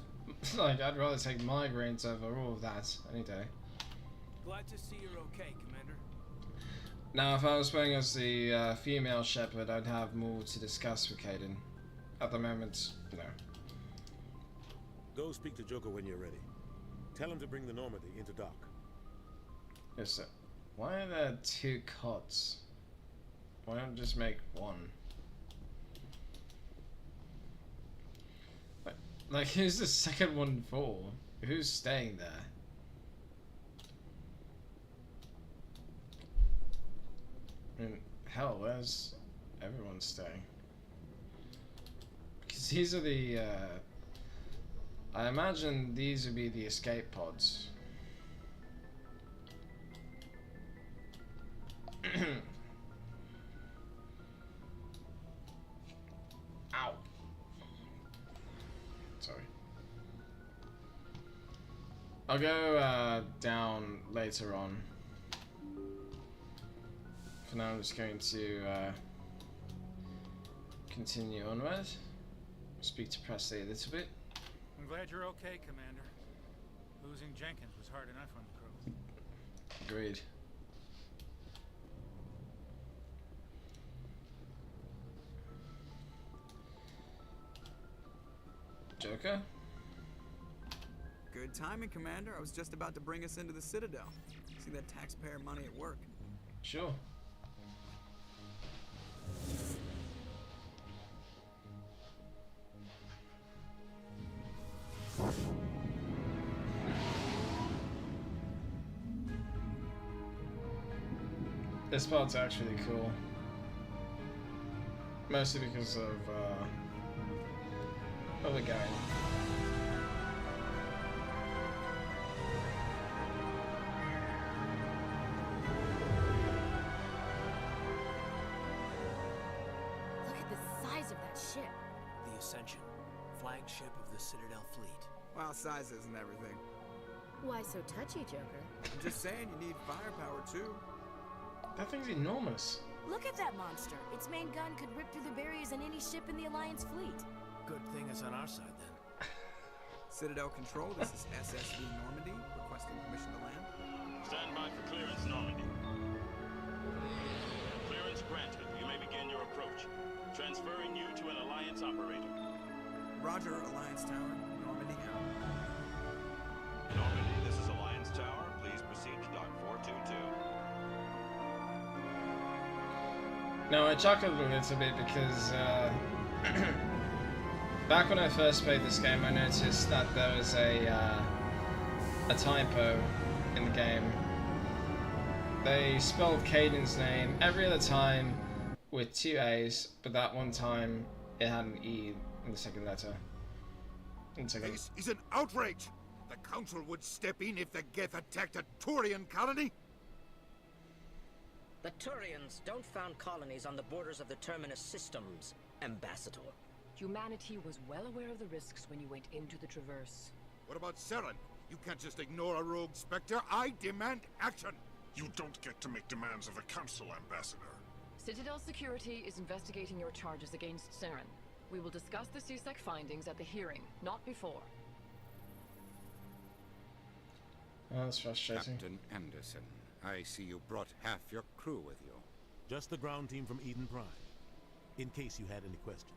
I'd rather take migraines over all of that any day. Glad to see you're okay, Commander. Now, if I was playing as the female Shepherd, I'd have more to discuss with Caden. At the moment, no. Go speak to Joker when you're ready. Tell him to bring the Normandy into dock. Yes, sir. Why are there 2 cots? Why not just make one? Like, who's the second one for? Who's staying there? I mean, hell, where's everyone staying? Because these are the, I imagine these would be the escape pods. Ow. Sorry. I'll go down later on. For now, I'm just going to continue onward. Speak to Presley a little bit. I'm glad you're okay, Commander. Losing Jenkins was hard enough on the crew. Agreed. Joker? Good timing, Commander. I was just about to bring us into the Citadel. See that taxpayer money at work. Sure. This part's actually cool. Mostly because of the game. Look at the size of that ship. The Ascension, flagship of the Citadel fleet. Well, size isn't everything. Why so touchy, Joker? I'm just saying you need firepower, too. That thing's enormous. Look at that monster. Its main gun could rip through the barriers in any ship in the Alliance fleet. Good thing it's on our side, then. Citadel Control, this is SSV Normandy, requesting permission to land. Stand by for clearance, Normandy. Clearance granted. You may begin your approach. Transferring you to an Alliance operator. Roger, Alliance Tower. Normandy out. Normandy, this is Alliance Tower. Please proceed to Dock 422. No, I chuckled a little bit because back when I first played this game, I noticed that there was a typo in the game. They spelled Caden's name every other time with 2 A's, but that one time it had an E in the second letter. This is an outrage! The Council would step in if the Geth attacked a Turian colony? The Turians don't found colonies on the borders of the Terminus systems, Ambassador. Humanity was well aware of the risks when you went into the Traverse. What about Saren? You can't just ignore a rogue Spectre. I demand action! You don't get to make demands of the Council, Ambassador. Citadel Security is investigating your charges against Saren. We will discuss the CSEC findings at the hearing, not before. Oh, that's frustrating. Captain Anderson, I see you brought half your crew with you. Just the ground team from Eden Prime, in case you had any questions.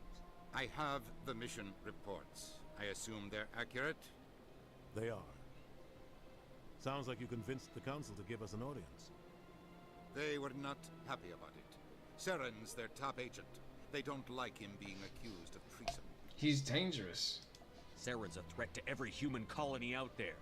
I have the mission reports. I assume they're accurate? They are. Sounds like you convinced the Council to give us an audience. They were not happy about it. Saren's their top agent. They don't like him being accused of treason. He's dangerous. Saren's a threat to every human colony out there.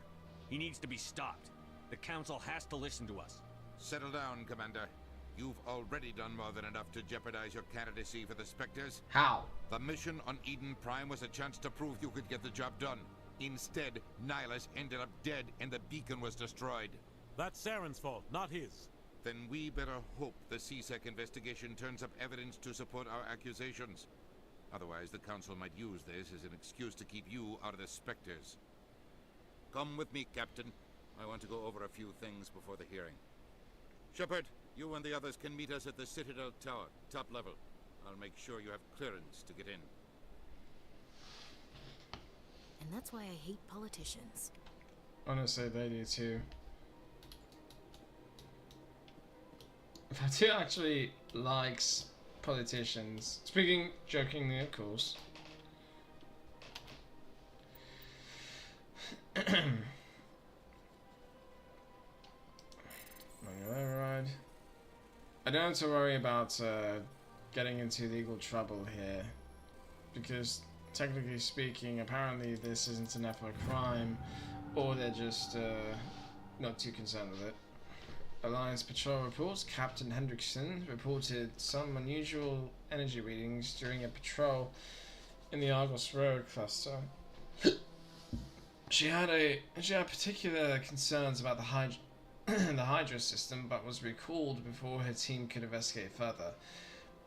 He needs to be stopped. The Council has to listen to us. Settle down, Commander. You've already done more than enough to jeopardize your candidacy for the Spectres. How? The mission on Eden Prime was a chance to prove you could get the job done. Instead, Nihilus ended up dead and the beacon was destroyed. That's Saren's fault, not his. Then we better hope the CSEC investigation turns up evidence to support our accusations. Otherwise, the Council might use this as an excuse to keep you out of the Spectres. Come with me, Captain. I want to go over a few things before the hearing. Shepard, you and the others can meet us at the Citadel Tower, top level. I'll make sure you have clearance to get in. And that's why I hate politicians. Honestly, they do too. Fatu actually likes politicians. Speaking jokingly, of course. Override. I don't have to worry about getting into legal trouble here, because technically speaking, apparently this isn't enough of a crime, or they're just not too concerned with it. Alliance Patrol reports Captain Hendrickson reported some unusual energy readings during a patrol in the Argos Road cluster. She had particular concerns about the the Hydra system, but was recalled before her team could investigate further.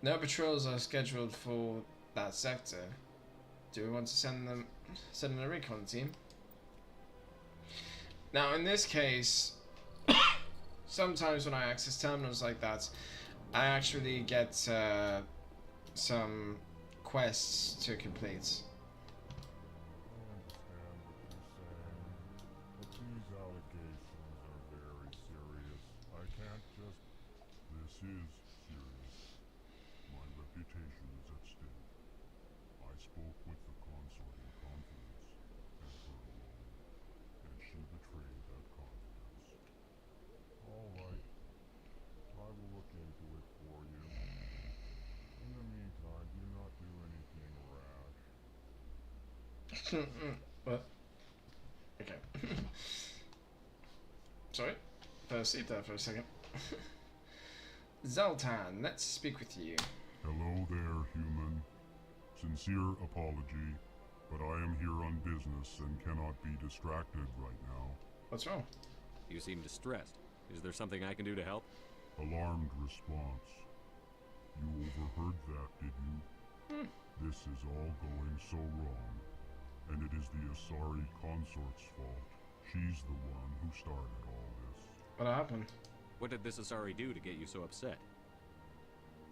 No patrols are scheduled for that sector. Do we want to send in a recon team? Now, in this case, sometimes when I access terminals like that, I actually get some quests to complete. This is serious. My reputation is at stake. I spoke with the consort in confidence, and her alone, and she betrayed that confidence. All right. I will look into it for you. In the meantime, do not do anything rash. What? Okay. Sorry. Fell asleep there for a second. Zoltan, let's speak with you. Hello there, human. Sincere apology, but I am here on business and cannot be distracted right now. What's wrong? You seem distressed. Is there something I can do to help? Alarmed response. You overheard that, did you? This is all going so wrong, and it is the Asari consort's fault. She's the one who started all this. What happened? What did this Asari do to get you so upset?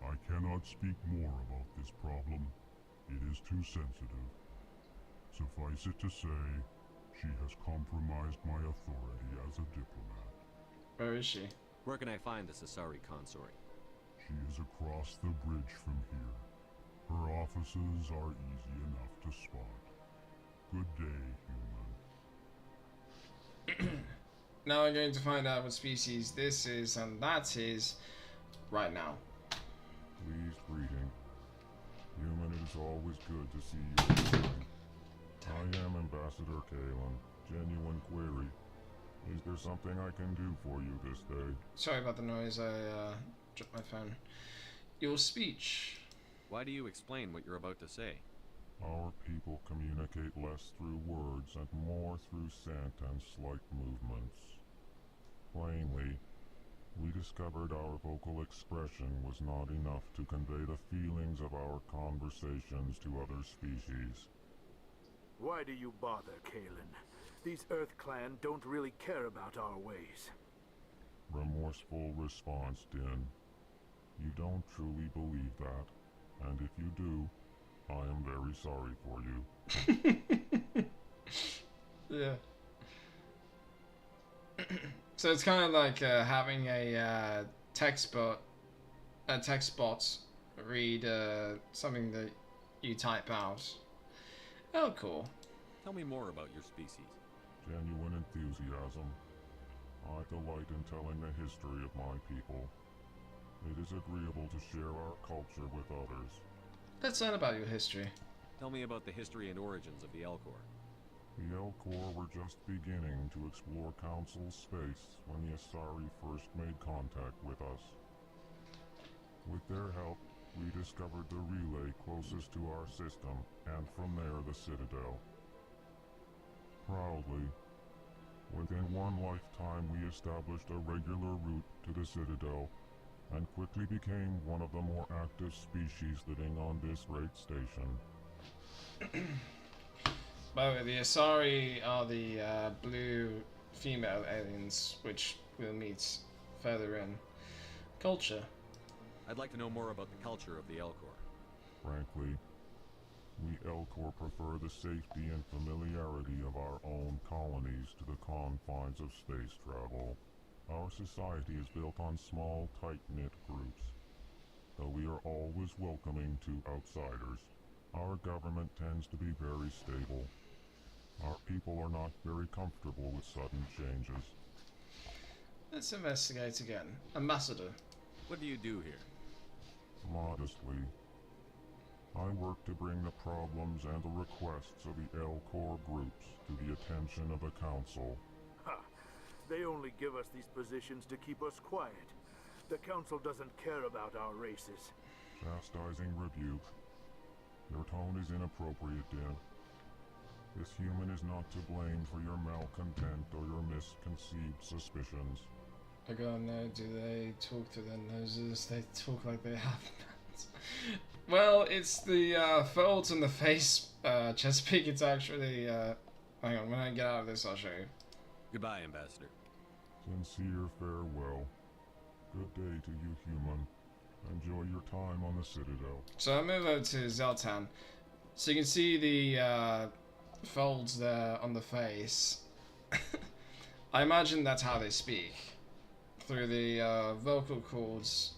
I cannot speak more about this problem. It is too sensitive. Suffice it to say, she has compromised my authority as a diplomat. Where is she? Where can I find this Asari consort? She is across the bridge from here. Her offices are easy enough to spot. Good day, human. Now we're going to find out what species this is, and that is right now. Pleased greeting. Human, it is always good to see you again. I am Ambassador Kalen. Genuine query. Is there something I can do for you this day? Sorry about the noise, I dropped my phone. Your speech. Why do you explain what you're about to say? Our people communicate less through words and more through scent and slight movements. Plainly, we discovered our vocal expression was not enough to convey the feelings of our conversations to other species. Why do you bother, Kalen? These Earth Clan don't really care about our ways. Remorseful response, Din. You don't truly believe that, and if you do, I am very sorry for you. Yeah. So it's kind of like having a text bot read something that you type out. Oh, cool. Tell me more about your species. Genuine enthusiasm. I delight in telling the history of my people. It is agreeable to share our culture with others. Let's learn about your history. Tell me about the history and origins of the Elcor. The Elcor were just beginning to explore Council space when the Asari first made contact with us. With their help, we discovered the relay closest to our system, and from there the Citadel. Proudly, within one lifetime we established a regular route to the Citadel, and quickly became one of the more active species living on this great station. By the way, the Asari are the blue female aliens, which we'll meet further in culture. I'd like to know more about the culture of the Elcor. Frankly, we Elcor prefer the safety and familiarity of our own colonies to the confines of space travel. Our society is built on small, tight-knit groups. Though we are always welcoming to outsiders, our government tends to be very stable. Our people are not very comfortable with sudden changes. Let's investigate again. Ambassador. What do you do here? Modestly, I work to bring the problems and the requests of the L-Corps groups to the attention of the Council. Ha! They only give us these positions to keep us quiet. The Council doesn't care about our races. Chastising rebuke. Your tone is inappropriate, Din. This human is not to blame for your malcontent or your misconceived suspicions. I gotta know, do they talk through their noses? They talk like they have mouths. Well, it's the folds on the face, Chesapeake. It's actually, hang on, when I get out of this, I'll show you. Goodbye, Ambassador. Sincere farewell. Good day to you, human. Enjoy your time on the Citadel. So I move over to Zeltan. So you can see the folds there on the face. I imagine that's how they speak. Through the vocal cords.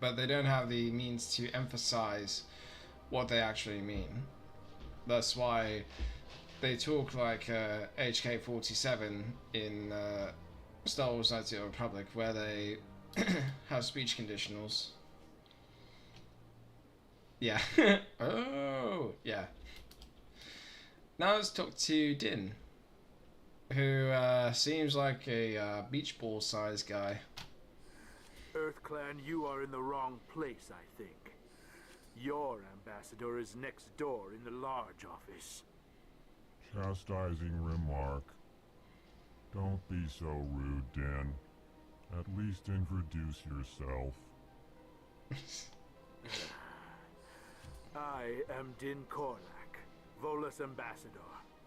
But they don't have the means to emphasize what they actually mean. That's why they talk like HK-47 in Star Wars Knights of the Republic, where they have speech conditionals. Yeah. Oh, yeah. Now let's talk to Din, who seems like a beach ball sized guy. EarthClan, you are in the wrong place, I think. Your ambassador is next door in the large office. Chastising remark. Don't be so rude, Din. At least introduce yourself. I am Din Korlak, Volus ambassador.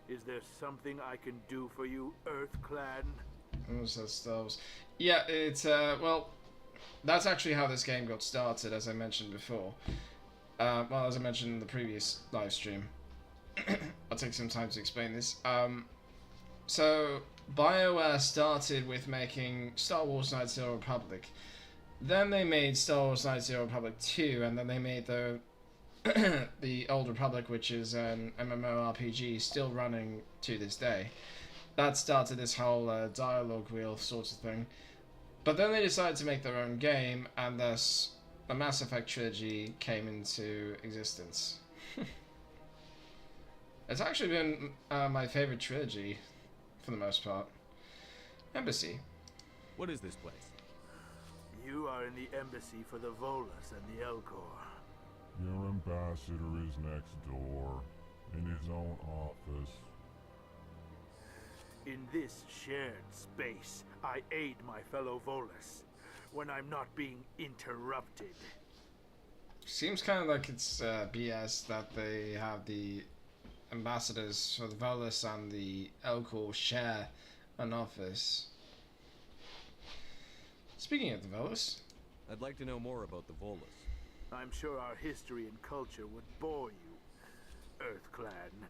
Is there something I can do for you, EarthClan? Yeah, it's well, that's actually how this game got started, as I mentioned before. Well, as I mentioned in the previous live stream. I'll take some time to explain this. So BioWare started with making Star Wars Knights of the Republic. Then they made Star Wars Knights of the Republic 2, and then they made the the Old Republic, which is an MMORPG still running to this day. That started this whole dialogue wheel sort of thing. But then they decided to make their own game, and thus the Mass Effect trilogy came into existence. It's actually been my favorite trilogy, for the most part. Embassy. What is this place? You are in the embassy for the Volus and the L-Corps. Your ambassador is next door, in his own office. In this shared space, I aid my fellow Volus when I'm not being interrupted. Seems kind of like it's BS that they have the ambassadors for the Volus and the L-Corps share an office. Speaking of the Volus, I'd like to know more about the Volus. I'm sure our history and culture would bore you, EarthClan.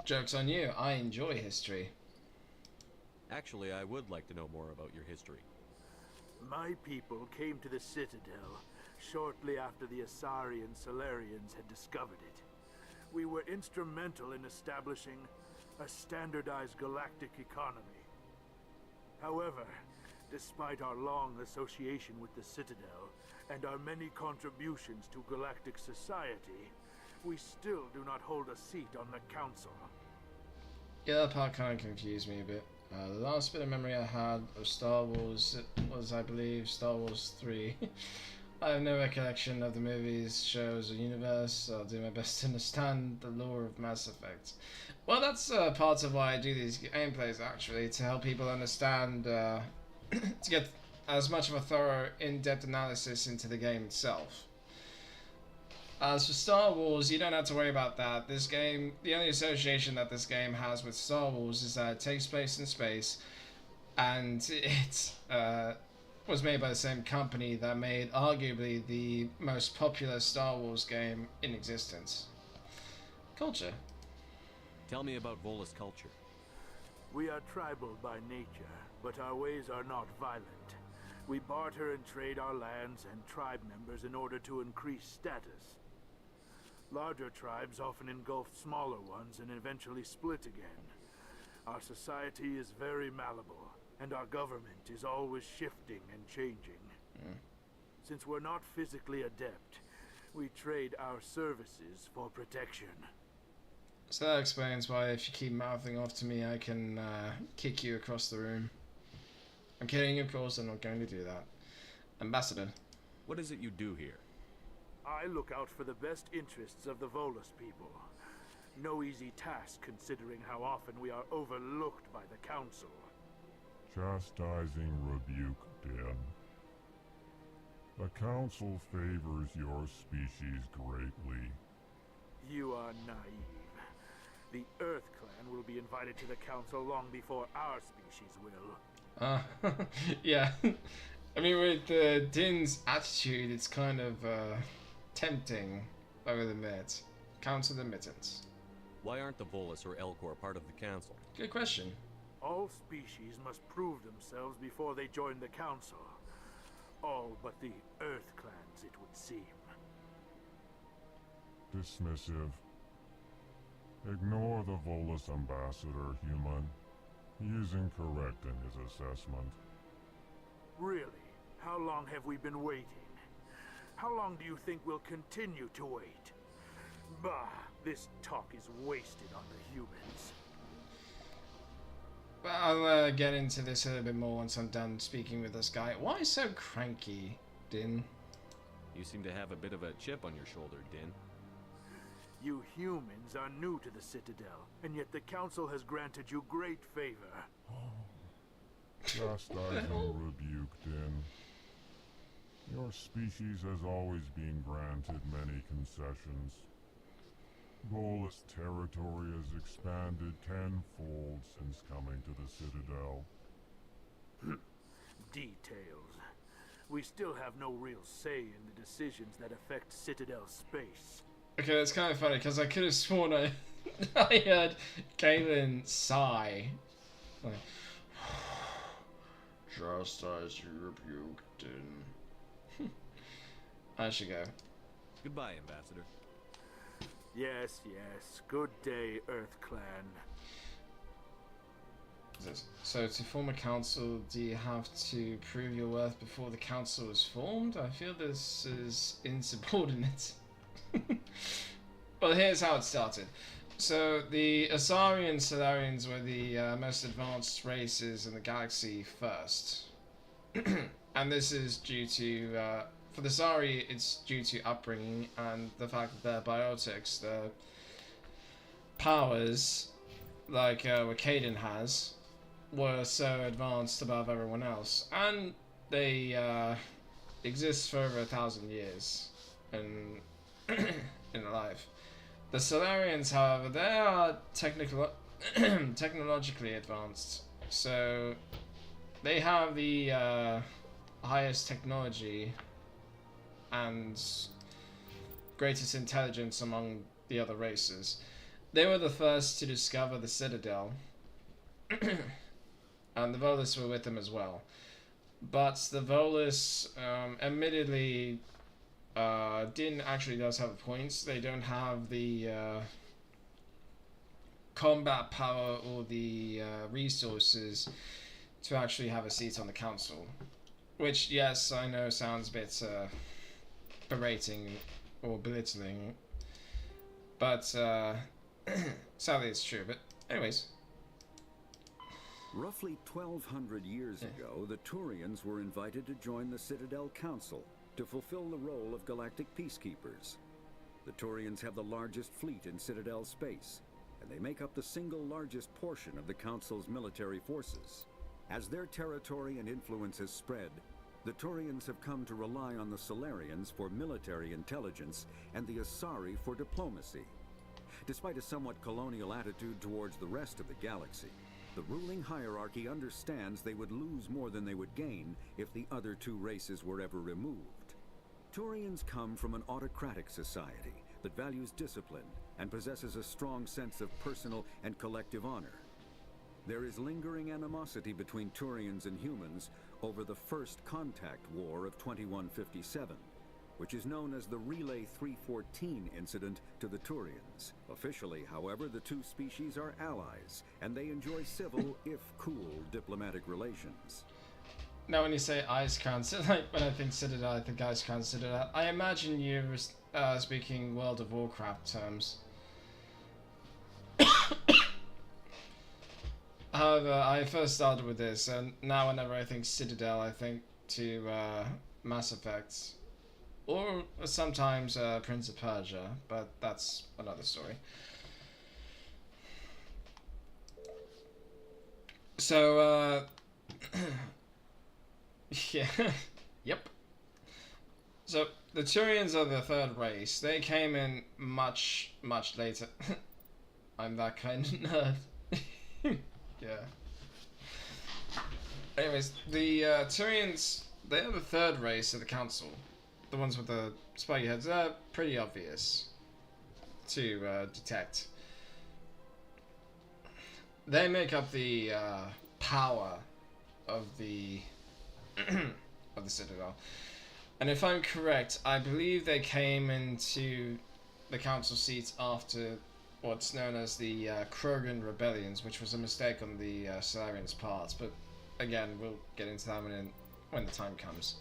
Joke's on you, I enjoy history. Actually, I would like to know more about your history. My people came to the Citadel shortly after the Asari and Solarians had discovered it. We were instrumental in establishing a standardized galactic economy. However, despite our long association with the Citadel and our many contributions to galactic society, we still do not hold a seat on the Council. Yeah, that part kind of confused me a bit. The last bit of memory I had of Star Wars was, I believe, Star Wars 3. I have no recollection of the movies, shows, or universe. I'll do my best to understand the lore of Mass Effect. Well, that's part of why I do these gameplays, actually, to help people understand, to get as much of a thorough, in-depth analysis into the game itself. As for Star Wars, you don't have to worry about that. This game, the only association that this game has with Star Wars is that it takes place in space, and it was made by the same company that made arguably the most popular Star Wars game in existence. Culture. Tell me about Volus culture. We are tribal by nature, but our ways are not violent. We barter and trade our lands and tribe members in order to increase status. Larger tribes often engulf smaller ones and eventually split again. Our society is very malleable, and our government is always shifting and changing. Since we're not physically adept, we trade our services for protection. So that explains why if you keep mouthing off to me, I can kick you across the room. I'm kidding, of course, I'm not going to do that. Ambassador. What is it you do here? I look out for the best interests of the Volus people. No easy task considering how often we are overlooked by the Council. Chastising rebuke, Din. The Council favors your species greatly. You are naive. The Earth Clan will be invited to the Council long before our species will. Yeah. I mean, with Din's attitude, it's kind of tempting, I will admit. Council admittance. Why aren't the Volus or Elcor part of the Council? Good question. All species must prove themselves before they join the Council. All but the Earth Clans, it would seem. Dismissive. Ignore the Volus ambassador, human. He is incorrect in his assessment. Really? How long have we been waiting? How long do you think we'll continue to wait? Bah, this talk is wasted on the humans. Well, I'll get into this a little bit more once I'm done speaking with this guy. Why so cranky, Din? You seem to have a bit of a chip on your shoulder, Din. You humans are new to the Citadel, and yet the Council has granted you great favor. Chastising rebuke, Din. Your species has always been granted many concessions. Volus territory has expanded tenfold since coming to the Citadel. Details. We still have no real say in the decisions that affect Citadel space. Okay, that's kind of funny, because I could have sworn I heard Galen sigh. Like, chastise you, rebuke, Din. I should go. Goodbye, Ambassador. Yes, yes. Good day, Earth Clan. So to form a council, do you have to prove your worth before the council is formed? I feel this is insubordinate. Well, here's how it started. So the Asari and Solarians were the most advanced races in the galaxy first. And this is due to... for the Asari, it's due to upbringing and the fact that their biotics, their powers, like what Caden has, were so advanced above everyone else. And they exist for over 1,000 years in life. The Solarians, however, they are technologically advanced. So they have the highest technology and greatest intelligence among the other races. They were the first to discover the Citadel, and the Volus were with them as well. But the Volus, admittedly, Din actually does have points. They don't have the combat power or the resources to actually have a seat on the council. Which, yes, I know sounds a bit berating or belittling, but sadly it's true. But anyways. Roughly 1,200 years ago, the Turians were invited to join the Citadel Council to fulfill the role of galactic peacekeepers. The Turians have the largest fleet in Citadel space, and they make up the single largest portion of the Council's military forces. As their territory and influence has spread, the Turians have come to rely on the Solarians for military intelligence and the Asari for diplomacy. Despite a somewhat colonial attitude towards the rest of the galaxy, the ruling hierarchy understands they would lose more than they would gain if the other two races were ever removed. Turians come from an autocratic society that values discipline and possesses a strong sense of personal and collective honor. There is lingering animosity between Turians and humans over the First Contact War of 2157, which is known as the Relay 314 incident to the Turians. Officially, however, the two species are allies, and they enjoy civil, if cool, diplomatic relations. Now when you say Icecrown, so like when I think Citadel, I think Icecrown Citadel. I imagine you speaking World of Warcraft terms. However, I first started with this, and now whenever I think Citadel, I think to Mass Effect, or sometimes Prince of Persia, but that's another story. So, yeah, yep. So, the Turians are the third race. They came in much, much later. I'm that kind of nerd. Yeah. Anyways, the Turians, they are the third race of the council. The ones with the spiky heads are pretty obvious to detect. They make up the power of the of the Citadel. And if I'm correct, I believe they came into the council seats after what's known as the Krogan Rebellions, which was a mistake on the Solarians' part, but again, we'll get into that when the time comes.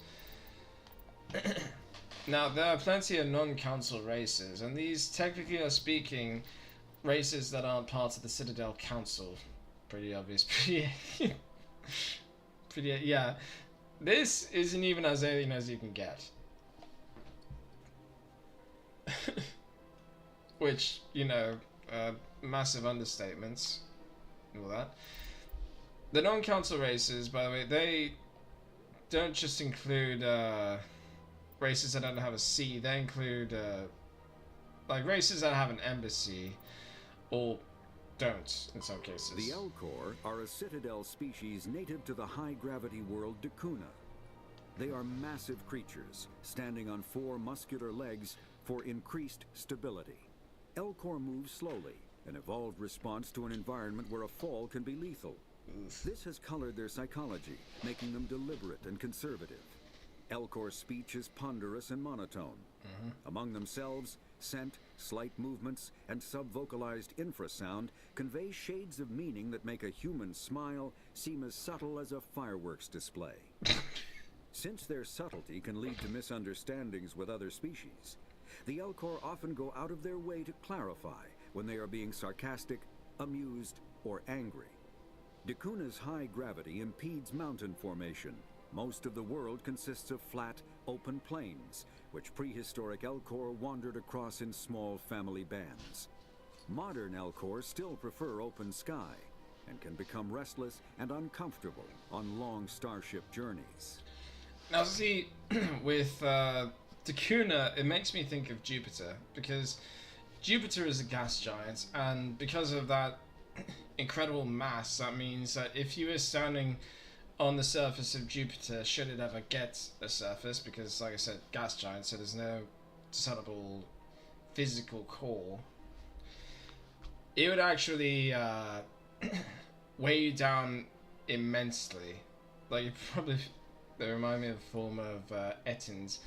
Now, there are plenty of non-council races, and these technically are speaking races that aren't part of the Citadel Council. Pretty obvious. Pretty, yeah. This isn't even as alien as you can get. Which, you know, massive understatements and all that. The non-council races, by the way, they don't just include races that don't have a sea. They include like races that have an embassy, or don't in some cases. The Elcor are a Citadel species native to the high-gravity world Dakuna. They are massive creatures, standing on 4 muscular legs for increased stability. Elcor move slowly, an evolved response to an environment where a fall can be lethal. This has colored their psychology, making them deliberate and conservative. Elcor's speech is ponderous and monotone. Among themselves, scent, slight movements, and sub-vocalized infrasound convey shades of meaning that make a human smile seem as subtle as a fireworks display. Since their subtlety can lead to misunderstandings with other species, the Elcor often go out of their way to clarify when they are being sarcastic, amused, or angry. Dakuna's high gravity impedes mountain formation. Most of the world consists of flat, open plains, which prehistoric Elcor wandered across in small family bands. Modern Elcor still prefer open sky, and can become restless and uncomfortable on long starship journeys. Now see, with Dakuna, it makes me think of Jupiter, because Jupiter is a gas giant, and because of that incredible mass, that means that if you were standing on the surface of Jupiter, should it ever get a surface, because like I said, gas giant, so there's no discernible physical core, it would actually weigh you down immensely. Like, you probably, they remind me of a form of Ettins.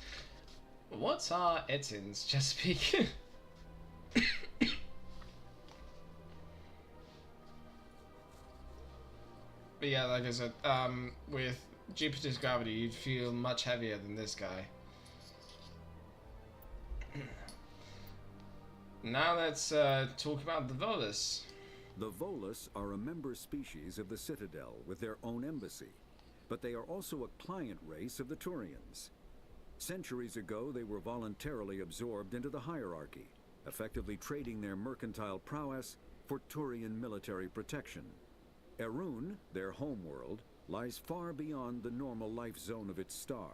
What are Ettins, just speaking? But yeah, like I said, with Jupiter's gravity, you'd feel much heavier than this guy. Now let's talk about the Volus. The Volus are a member species of the Citadel with their own embassy, but they are also a client race of the Turians. Centuries ago, they were voluntarily absorbed into the hierarchy, effectively trading their mercantile prowess for Turian military protection. Erun, their homeworld, lies far beyond the normal life zone of its star.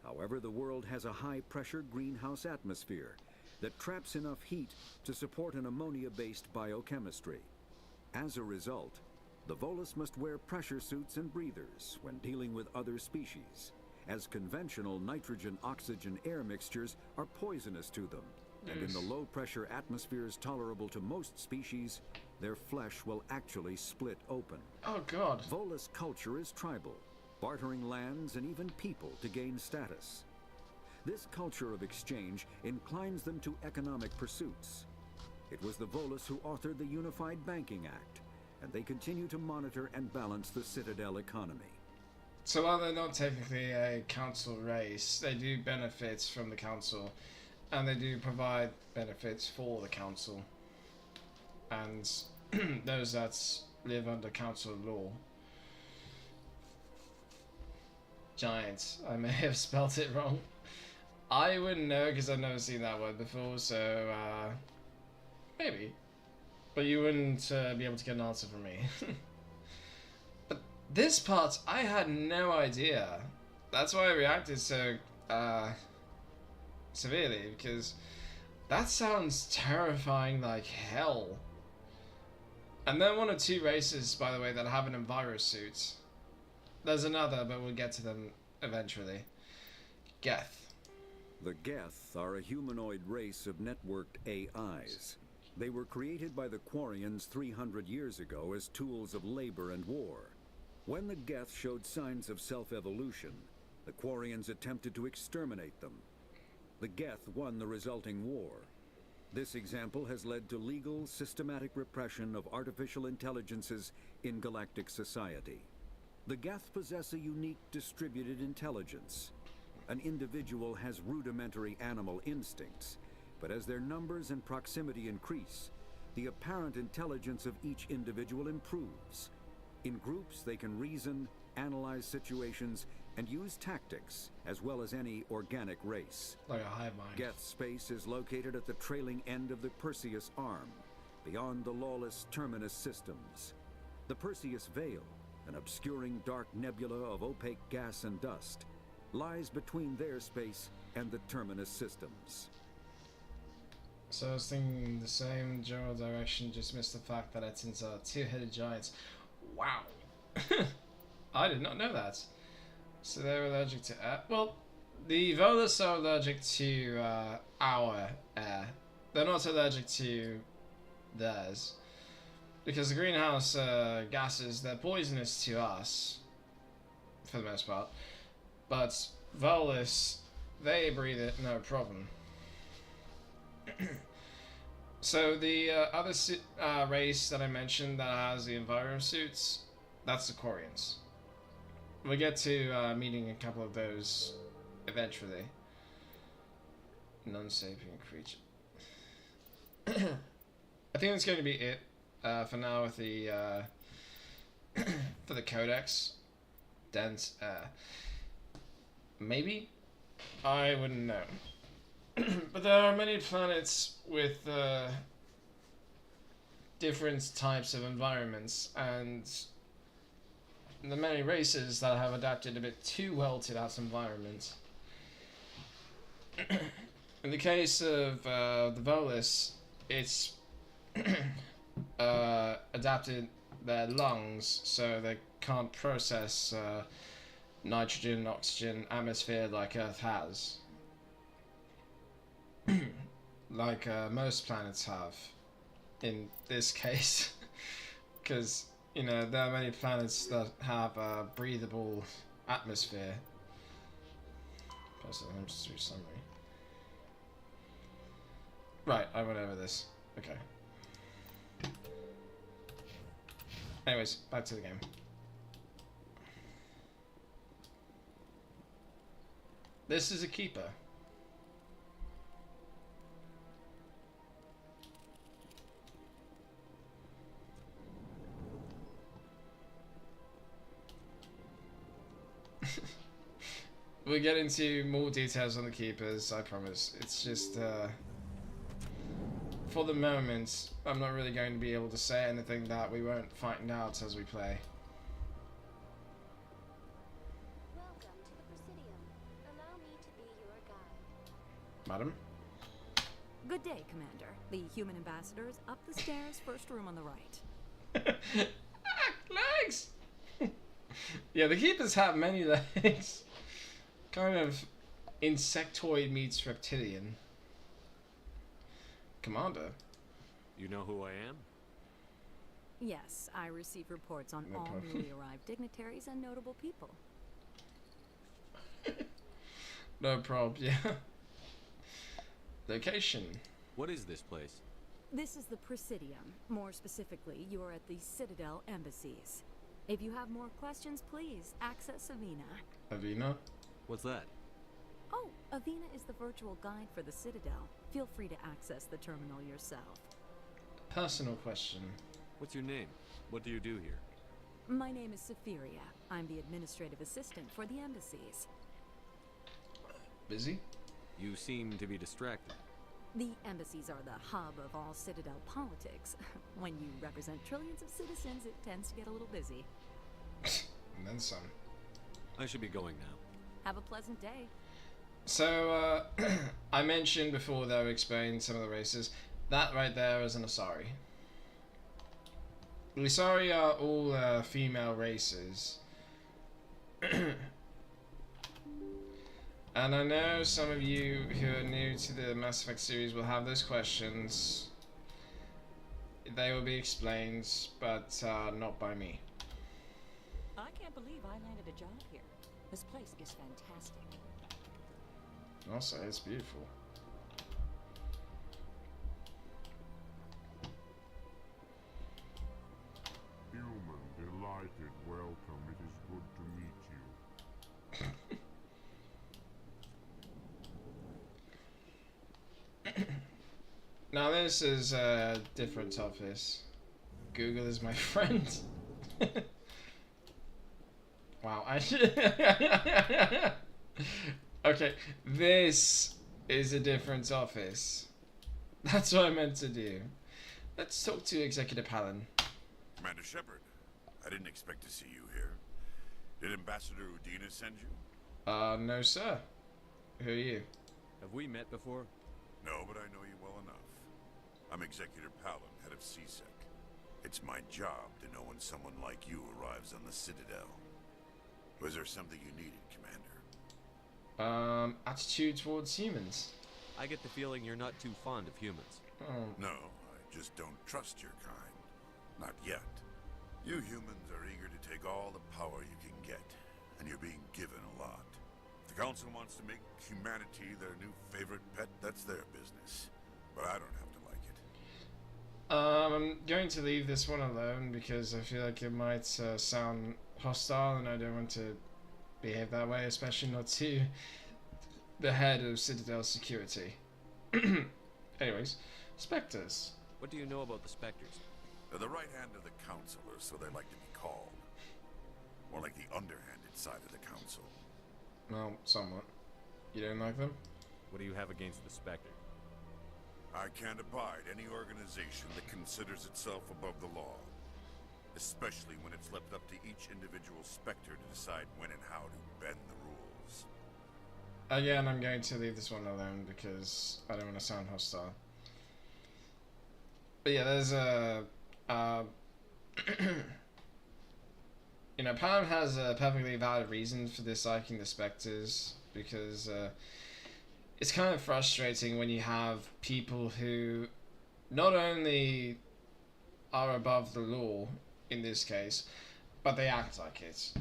However, the world has a high-pressure greenhouse atmosphere that traps enough heat to support an ammonia-based biochemistry. As a result, the Volus must wear pressure suits and breathers when dealing with other species, as conventional nitrogen-oxygen air mixtures are poisonous to them, And in the low-pressure atmospheres tolerable to most species, their flesh will actually split open. Oh god. Volus culture is tribal, bartering lands and even people to gain status. This culture of exchange inclines them to economic pursuits. It was the Volus who authored the Unified Banking Act, and they continue to monitor and balance the Citadel economy. So while they're not technically a council race, they do benefit from the council, and they do provide benefits for the council and those that live under council law. Giants. I may have spelt it wrong. I wouldn't know because I've never seen that word before, so maybe. But you wouldn't be able to get an answer from me. But this part, I had no idea. That's why I reacted so severely, because that sounds terrifying like hell. And then 1 or 2 races, by the way, that have an envirosuit. There's another, but we'll get to them eventually. Geth. The Geth are a humanoid race of networked AIs. They were created by the Quarians 300 years ago as tools of labor and war. When the Geth showed signs of self-evolution, the Quarians attempted to exterminate them. The Geth won the resulting war. This example has led to legal, systematic repression of artificial intelligences in galactic society. The Geth possess a unique distributed intelligence. An individual has rudimentary animal instincts, but as their numbers and proximity increase, the apparent intelligence of each individual improves. In groups, they can reason, analyze situations, and use tactics, as well as any organic race. Like a hive mind. Geth space is located at the trailing end of the Perseus Arm, beyond the lawless Terminus systems. The Perseus Veil, an obscuring dark nebula of opaque gas and dust, lies between their space and the Terminus systems. So I was thinking the same general direction, just missed the fact that it's into 2-headed giants. Wow. I did not know that. So they're allergic to air. Well, the Volus are allergic to our air. They're not allergic to theirs. Because the greenhouse gases, they're poisonous to us, for the most part. But Volus, they breathe it, no problem. So the other race that I mentioned that has the envirosuits, that's the Quarians. We'll get to meeting a couple of those eventually. Non-sapient creature. I think that's going to be it for now with the for the Codex. Dense air. Maybe? I wouldn't know. But there are many planets with different types of environments, and the many races that have adapted a bit too well to that environment. In the case of the Volus, it's adapted their lungs so they can't process nitrogen, oxygen, atmosphere like Earth has. Like most planets have in this case. Because, you know, there are many planets that have a breathable atmosphere. Plus, I'm just through summary. Right, I went over this. Okay. Anyways, back to the game. This is a keeper. We'll get into more details on the keepers, I promise. It's just, for the moment, I'm not really going to be able to say anything that we won't find out as we play. Welcome to the Presidium. Allow me to be your guide. Madam? Good day, Commander. The human ambassador is up the stairs, first room on the right. Legs! Yeah, the keepers have many legs. Kind of insectoid meets reptilian. Commander? You know who I am? Yes, I receive reports on No all problem. newly arrived dignitaries and notable people. No prob, yeah. Location. What is this place? This is the Presidium. More specifically, you are at the Citadel embassies. If you have more questions, please access Avina. Avina? What's that? Oh, Avina is the virtual guide for the Citadel. Feel free to access the terminal yourself. Personal question. What's your name? What do you do here? My name is Sephiria. I'm the administrative assistant for the embassies. Busy? You seem to be distracted. The embassies are the hub of all Citadel politics. When you represent trillions of citizens, it tends to get a little busy. And then some. I should be going now. Have a pleasant day. So, I mentioned before that we explained some of the races. That right there is an Asari. The Asari are all female races. And I know some of you who are new to the Mass Effect series will have those questions. They will be explained, but not by me. I can't believe I landed a job here. This place is fantastic. Also, it's beautiful. Human, delighted, welcome. It is good to meet you. Now this is a different office. Google is my friend. Wow, I okay, this is a different office. That's what I meant to do. Let's talk to Executive Hallen. Commander Shepard, I didn't expect to see you here. Did Ambassador Udina send you? No sir. Who are you? Have we met before? No, but I know you well enough. I'm Executive Palin, head of CSEC. It's my job to know when someone like you arrives on the Citadel. Was there something you needed, Commander? Attitude towards humans. I get the feeling you're not too fond of humans. No, I just don't trust your kind. Not yet. You humans are eager to take all the power you can get, and you're being given a lot. If the Council wants to make humanity their new favorite pet, that's their business. But I don't have to like it. I'm going to leave this one alone because I feel like it might sound hostile and I don't want to behave that way, especially not to the head of Citadel Security. Anyways, Spectres. What do you know about the Spectres? They're the right hand of the Council, or so they like to be called. More like the underhanded side of the Council. Well, somewhat. You don't like them? What do you have against the Spectre? I can't abide any organization that considers itself above the law. Especially when it's left up to each individual Spectre to decide when and how to bend the rules. Again, I'm going to leave this one alone because I don't want to sound hostile. But yeah, there's a... you know, Pam has a perfectly valid reason for disliking the Spectres because it's kind of frustrating when you have people who not only are above the law in this case, but they act like it.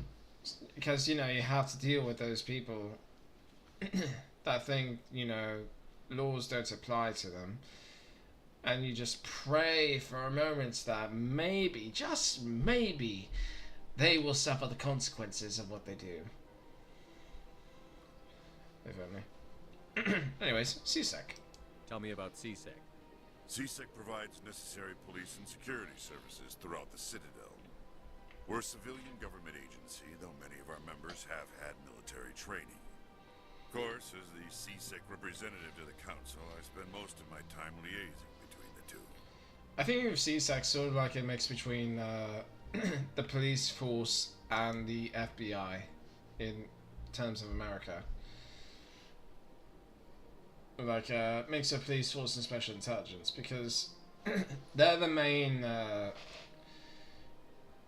Because, you know, you have to deal with those people that think, you know, laws don't apply to them. And you just pray for a moment that maybe, just maybe, they will suffer the consequences of what they do. If only. Anyways, CSEC. Tell me about CSEC. CSEC provides necessary police and security services throughout the Citadel. We're a civilian government agency, though many of our members have had military training. Of course, as the CSEC representative to the Council, I spend most of my time liaising between the two. I think of CSEC sort of like a mix between the police force and the FBI in terms of America. Like a mix of police force and special intelligence, because they're the main,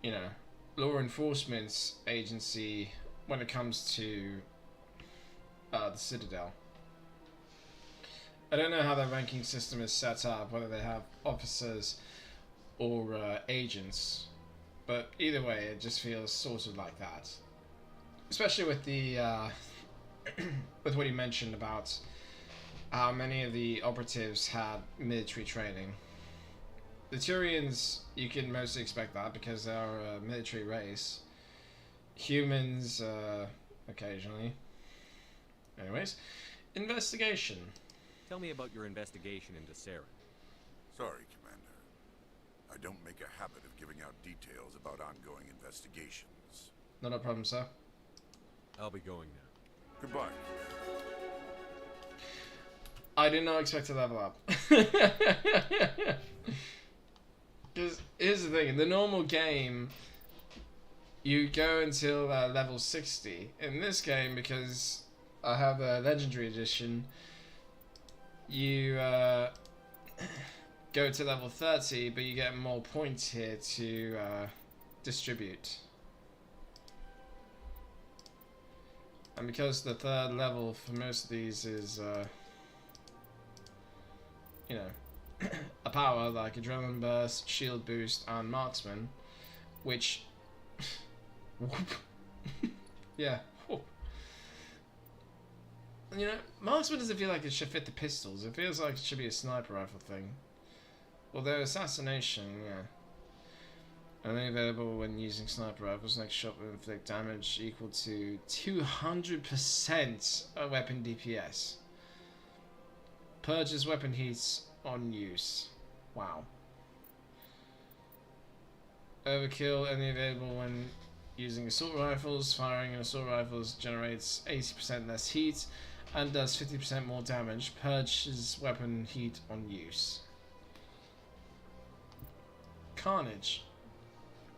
you know, law enforcement agency when it comes to the Citadel. I don't know how their ranking system is set up, whether they have officers or agents, but either way, it just feels sort of like that. Especially with the with what you mentioned about how many of the operatives had military training. The Turians, you can mostly expect that because they are a military race. Humans, occasionally. Anyways, investigation. Tell me about your investigation into Saren. Sorry, Commander. I don't make a habit of giving out details about ongoing investigations. Not a problem, sir. I'll be going now. Goodbye. I did not expect to level up. Because here's the thing, in the normal game, you go until level 60. In this game, because I have a Legendary Edition, you go to level 30, but you get more points here to distribute. And because the third level for most of these is, you know, a power like Adrenaline Burst, Shield Boost, and Marksman, which, yeah, you know, Marksman doesn't feel like it should fit the pistols. It feels like it should be a sniper rifle thing. Although Assassination, yeah. Only available when using sniper rifles. Next shot will inflict damage equal to 200% of weapon DPS. Purges weapon heats on use. Wow. Overkill only available when using assault rifles. Firing an assault rifles generates 80% less heat and does 50% more damage. Purges weapon heat on use. Carnage.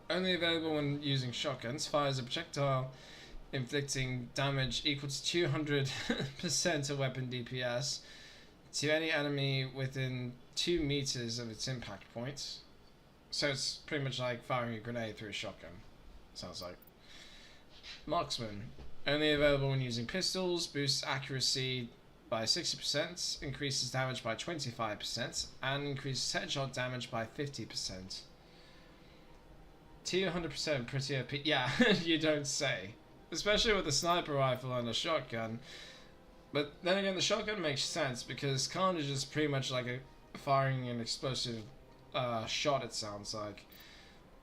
Only available when using shotguns. Fires a projectile inflicting damage equal to 200% of weapon DPS to any enemy within 2 meters of its impact point. So it's pretty much like firing a grenade through a shotgun. Sounds like. Marksman. Only available when using pistols. Boosts accuracy by 60%, increases damage by 25%, and increases headshot damage by 50%. 200% pretty OP. Yeah, you don't say. Especially with a sniper rifle and a shotgun. But then again, the shotgun makes sense because Carnage is pretty much like firing an explosive shot, it sounds like.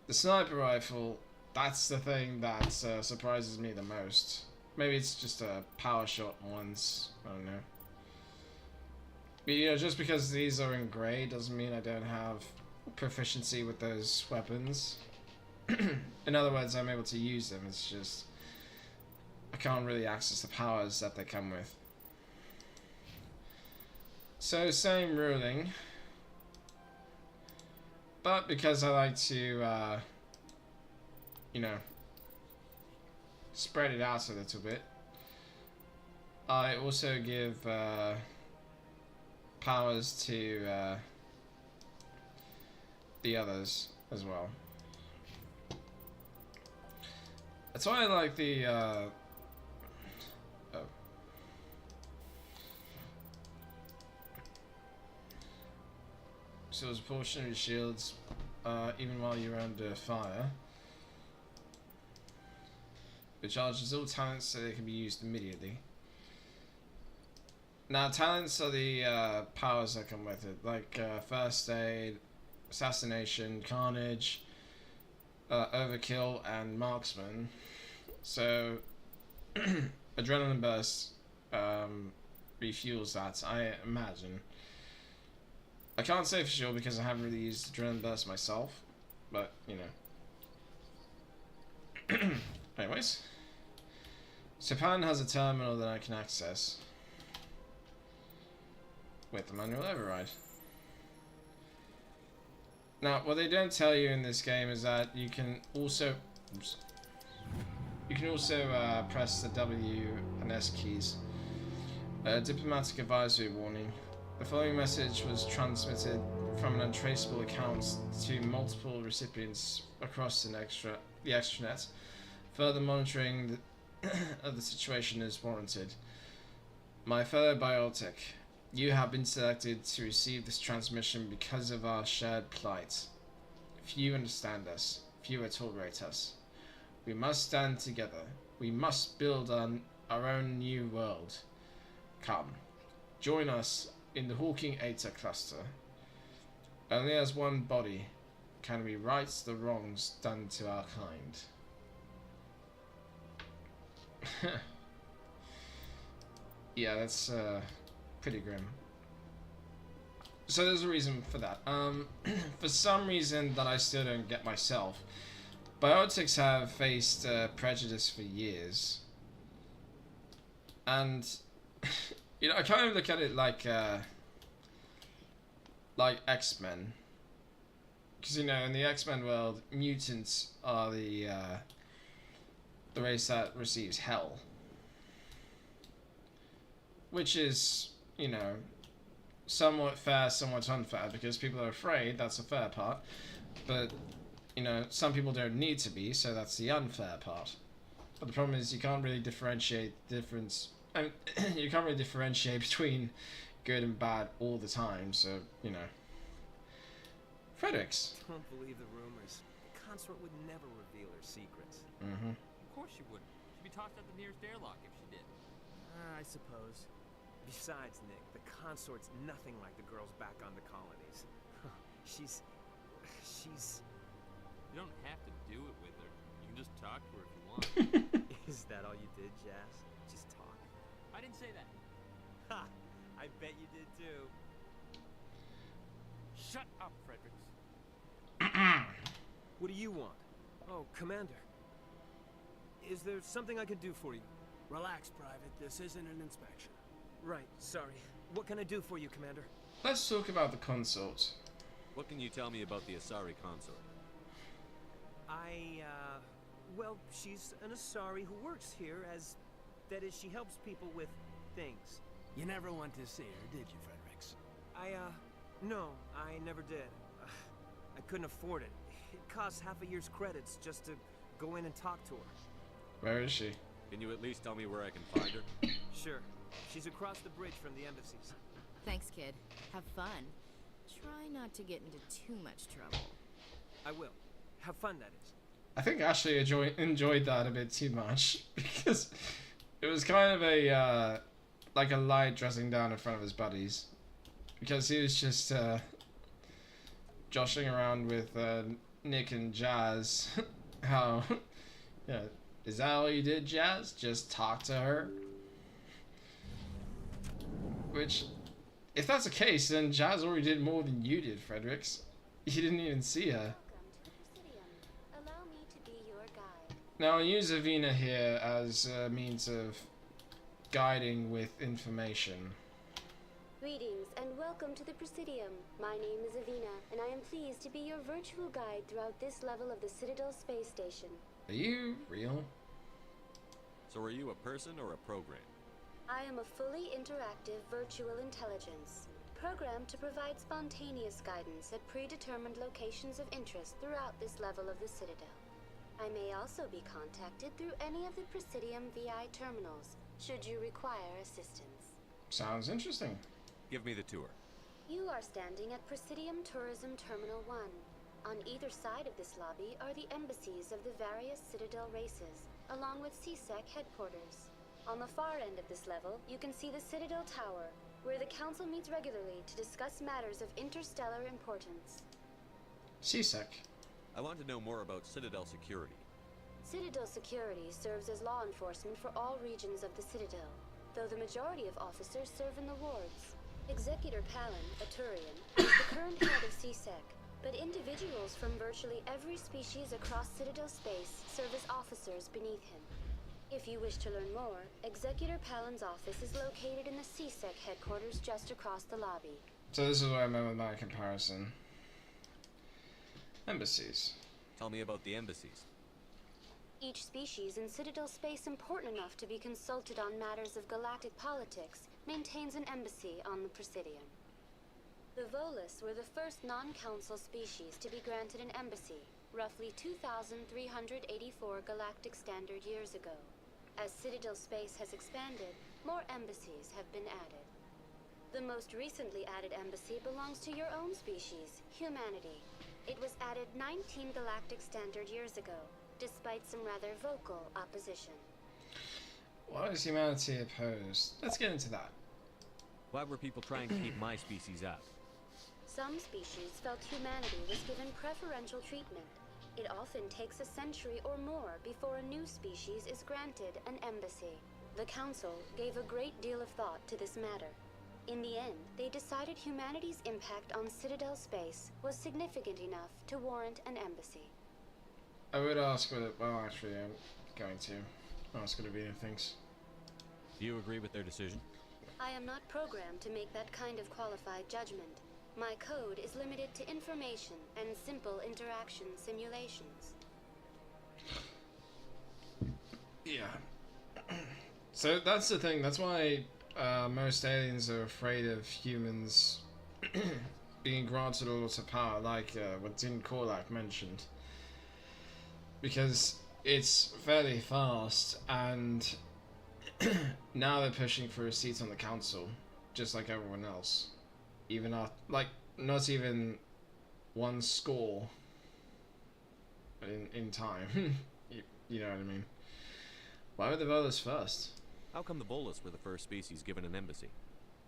The sniper rifle, that's the thing that surprises me the most. Maybe it's just a power shot once, I don't know. But you know, just because these are in grey doesn't mean I don't have proficiency with those weapons. In other words, I'm able to use them, it's just I can't really access the powers that they come with. So, same ruling. But because I like to, you know, spread it out a little bit, I also give powers to the others as well. That's why I like the so it's a portion of your shields even while you're under fire. It charges all talents so they can be used immediately. Now talents are the powers that come with it, like First Aid, Assassination, Carnage, Overkill, and Marksman. So Adrenaline Burst refuels that, I imagine. I can't say for sure because I haven't really used Adrenaline Burst myself, but you know. Anyways, Japan has a terminal that I can access with the manual override. Now, what they don't tell you in this game is that you can also press the W and S keys. Diplomatic advisory warning. The following message was transmitted from an untraceable account to multiple recipients across the extranet. Further monitoring of the situation is warranted. My fellow biotic, You have been selected to receive this transmission because of our shared plight. Few understand us, fewer tolerate us. We must stand together. We must build our own new world. Come, join us in the Hawking Eta cluster. Only as one body can we right the wrongs done to our kind. Yeah, that's pretty grim. So there's a reason for that. For some reason that I still don't get myself, biotics have faced prejudice for years. And, you know, I kind of look at it like X-Men. Because, you know, in the X-Men world, mutants are the race that receives hell. Which is, you know, somewhat fair, somewhat unfair, because people are afraid, that's the fair part. But, you know, some people don't need to be, so that's the unfair part. But the problem is you can't really differentiate you can't really differentiate between good and bad all the time, so, you know. Fredericks. Don't believe the rumors. The consort would never reveal her secrets. Mm-hmm. Of course she wouldn't. She'd be tossed out the nearest airlock if she did. I suppose. Besides, Nick, the consort's nothing like the girls back on the colonies. She's... You don't have to do it with her. You can just talk to her if you want. Is that all you did, Jazz? Just talk? I didn't say that. Ha! I bet you did too. Shut up, Fredericks. What do you want? Oh, Commander. Is there something I can do for you? Relax, Private. This isn't an inspection. Right, sorry. What can I do for you, Commander? Let's talk about the consort. What can you tell me about the Asari consort? Well, she's an Asari who works here as... That is, she helps people with things. You never went to see her, did you, Fredericks? No, I never did. I couldn't afford it. It costs half a year's credits just to go in and talk to her. Where is she? Can you at least tell me where I can find her? Sure. She's across the bridge from the embassies. Thanks, kid. Have fun. Try not to get into too much trouble. I will. Have fun, that is. I think Ashley enjoyed that a bit too much, because it was kind of a like a light dressing down in front of his buddies, because he was just joshing around with Nick and Jazz. How, yeah, is that all you did, Jazz? Just talk to her? Which, if that's the case, then Jazz already did more than you did, Fredericks. You didn't even see her. Now, I'll use Avina here as a means of guiding with information. Greetings and welcome to the Presidium. My name is Avina, and I am pleased to be your virtual guide throughout this level of the Citadel space station. Are you real? So are you a person or a program? I am a fully interactive virtual intelligence, programmed to provide spontaneous guidance at predetermined locations of interest throughout this level of the Citadel. I may also be contacted through any of the Presidium VI terminals, should you require assistance. Sounds interesting. Give me the tour. You are standing at Presidium Tourism Terminal 1. On either side of this lobby are the embassies of the various Citadel races, along with CSEC headquarters. On the far end of this level, you can see the Citadel Tower, where the Council meets regularly to discuss matters of interstellar importance. CSEC. I want to know more about Citadel security. Citadel security serves as law enforcement for all regions of the Citadel, though the majority of officers serve in the wards. Executor Palin, a Turian, is the current head of CSEC, but individuals from virtually every species across Citadel space serve as officers beneath him. If you wish to learn more, Executor Palin's office is located in the CSEC headquarters just across the lobby. So this is what I meant with my comparison. Embassies. Tell me about the embassies. Each species in Citadel space important enough to be consulted on matters of galactic politics maintains an embassy on the Presidium. The Volus were the first non-council species to be granted an embassy, roughly 2,384 galactic standard years ago. As Citadel space has expanded, more embassies have been added. The most recently added embassy belongs to your own species, humanity. It was added 19 galactic standard years ago, despite some rather vocal opposition. Why is humanity opposed? Let's get into that. Why were people trying to keep my species out? Some species felt humanity was given preferential treatment. It often takes a century or more before a new species is granted an embassy. The Council gave a great deal of thought to this matter. In the end, they decided humanity's impact on Citadel space was significant enough to warrant an embassy. I would ask whether, well, actually, I'm going to ask whether there things. Do you agree with their decision? I am not programmed to make that kind of qualified judgment. My code is limited to information and simple interaction simulations. Yeah. So that's the thing. That's why most aliens are afraid of humans being granted a lot of power, like what Din Korlak mentioned. Because it's fairly fast, and now they're pushing for a seat on the council, just like everyone else. Even after, like, not even one score in time. you know what I mean? Why were the Volus first? How come the Volus were the first species given an embassy?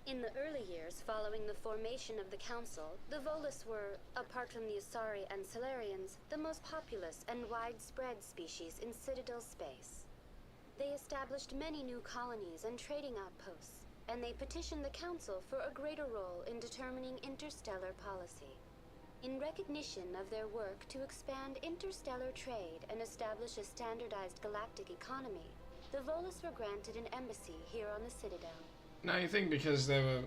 In the early years following the formation of the Council, the Volus were, apart from the Asari and Solarians, the most populous and widespread species in Citadel space. They established many new colonies and trading outposts, and they petitioned the Council for a greater role in determining interstellar policy. In recognition of their work to expand interstellar trade and establish a standardized galactic economy, the Volus were granted an embassy here on the Citadel. Now you think because they were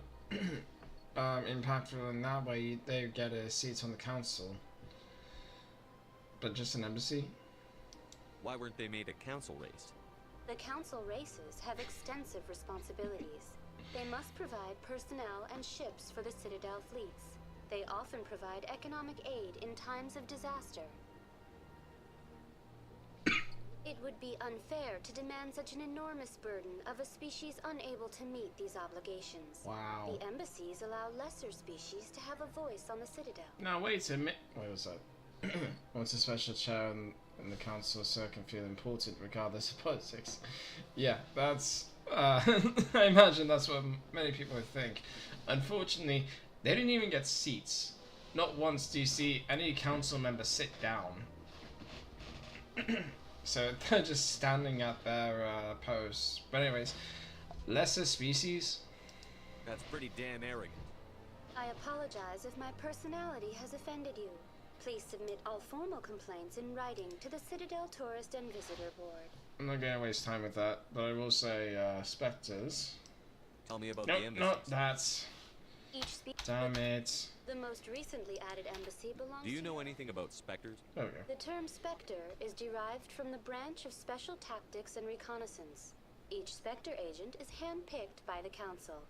impactful in that way, they'd get a seat on the council. But just an embassy? Why weren't they made a council race? The Council races have extensive responsibilities. They must provide personnel and ships for the Citadel fleets. They often provide economic aid in times of disaster. It would be unfair to demand such an enormous burden of a species unable to meet these obligations. Wow. The embassies allow lesser species to have a voice on the Citadel. Now wait a minute. Wait, what's that? What's a special chair in the council so it can feel important regardless of politics? Yeah, that's... I imagine that's what many people would think. Unfortunately, they didn't even get seats. Not once do you see any council member sit down. So they're just standing at their posts. But anyways, lesser species? That's pretty damn arrogant. I apologize if my personality has offended you. Please submit all formal complaints in writing to the Citadel Tourist and Visitor Board. I'm not gonna waste time with that, but I will say specters. Tell me about nope, the embassies. Not that. Damn it. The most recently added embassy belongs Do you know anything about specters? There we go. The term Spectre is derived from the branch of Special Tactics and Reconnaissance. Each Spectre agent is handpicked by the Council.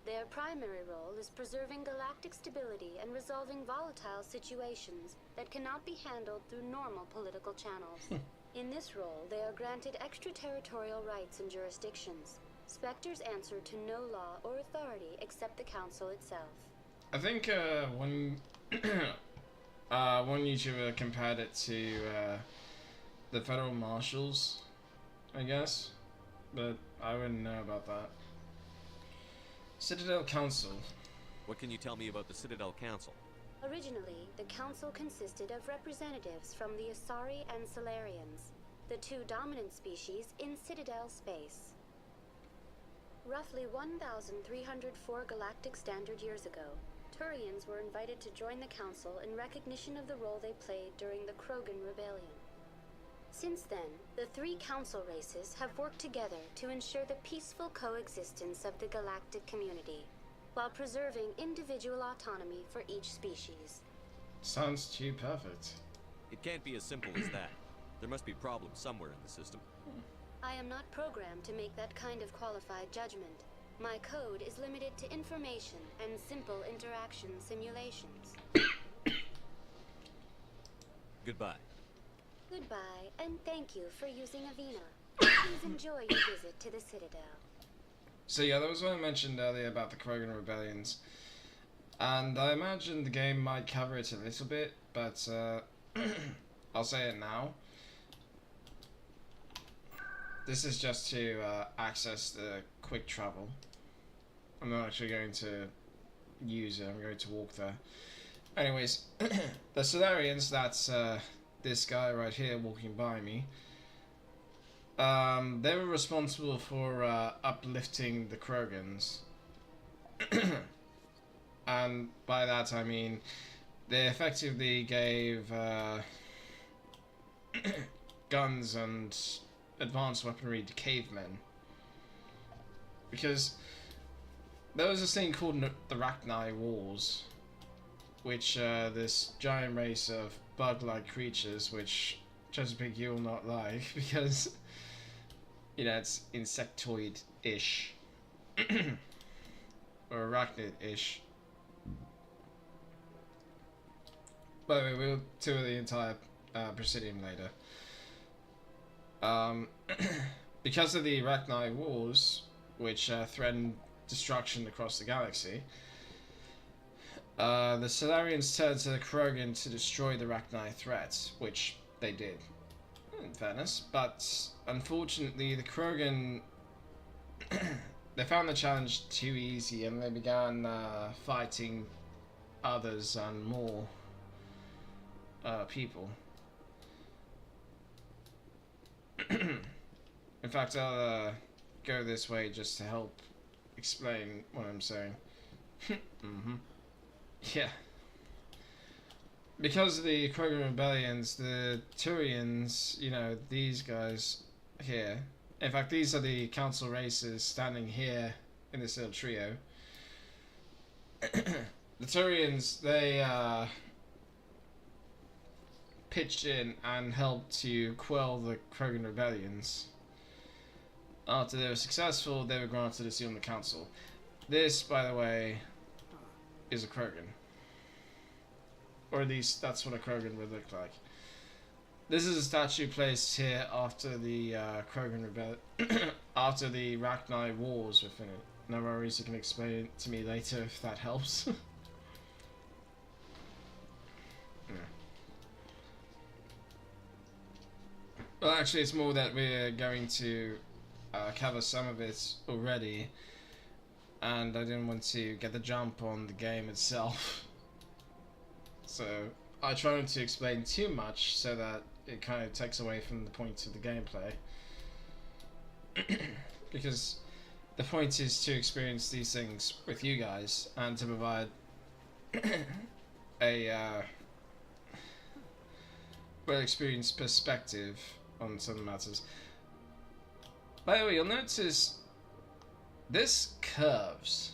Their primary role is preserving galactic stability and resolving volatile situations that cannot be handled through normal political channels. In this role, they are granted extraterritorial rights and jurisdictions. Spectres answer to no law or authority except the Council itself. I think one YouTuber compared it to the federal marshals, I guess, but I wouldn't know about that. Citadel Council. What can you tell me about the Citadel Council? Originally, the Council consisted of representatives from the Asari and Solarians, the two dominant species in Citadel space. Roughly 1,304 galactic standard years ago, Turians were invited to join the Council in recognition of the role they played during the Krogan Rebellion. Since then, the three Council races have worked together to ensure the peaceful coexistence of the galactic community, while preserving individual autonomy for each species. Sounds too perfect. It can't be as simple as that. There must be problems somewhere in the system. I am not programmed to make that kind of qualified judgment. My code is limited to information and simple interaction simulations. Goodbye. Goodbye, and thank you for using Avina. Please enjoy your visit to the Citadel. So yeah, that was what I mentioned earlier about the Krogan rebellions. And I imagine the game might cover it a little bit, but I'll say it now. This is just to access the quick travel. I'm not actually going to use it, I'm going to walk there. Anyways, the Solarians, that's this guy right here walking by me. They were responsible for uplifting the Krogans. And by that I mean they effectively gave guns and advanced weaponry to cavemen. Because there was this thing called the Rachni Wars, which this giant race of bug-like creatures, which Chesapeake you will not like, because, you know, it's insectoid-ish. Or arachnid-ish. By the way, we'll tour the entire Presidium later. Because of the Rachni Wars, which threatened destruction across the galaxy, the Solarians turned to the Krogan to destroy the Rachni threat, which they did, in fairness. But unfortunately, the Krogan they found the challenge too easy, and they began fighting others and more people. In fact, I'll go this way just to help explain what I'm saying. Yeah. Because of the Krogan rebellions, the Turians, you know, these guys here. In fact, these are the council races standing here in this little trio. The Turians, they pitched in and helped to quell the Krogan rebellions. After they were successful, they were granted a seat on the council. This, by the way, is a Krogan. Or at least that's what a Krogan would look like. This is a statue placed here after the Krogan after the Rachni Wars were finished. No worries, you can explain it to me later if that helps. Yeah. Well, actually, it's more that we're going to cover some of it already, and I didn't want to get the jump on the game itself. So I try not to explain too much so that it kind of takes away from the point of the gameplay. Because the point is to experience these things with you guys and to provide a well-experienced perspective on some matters. By the way, you'll notice this curves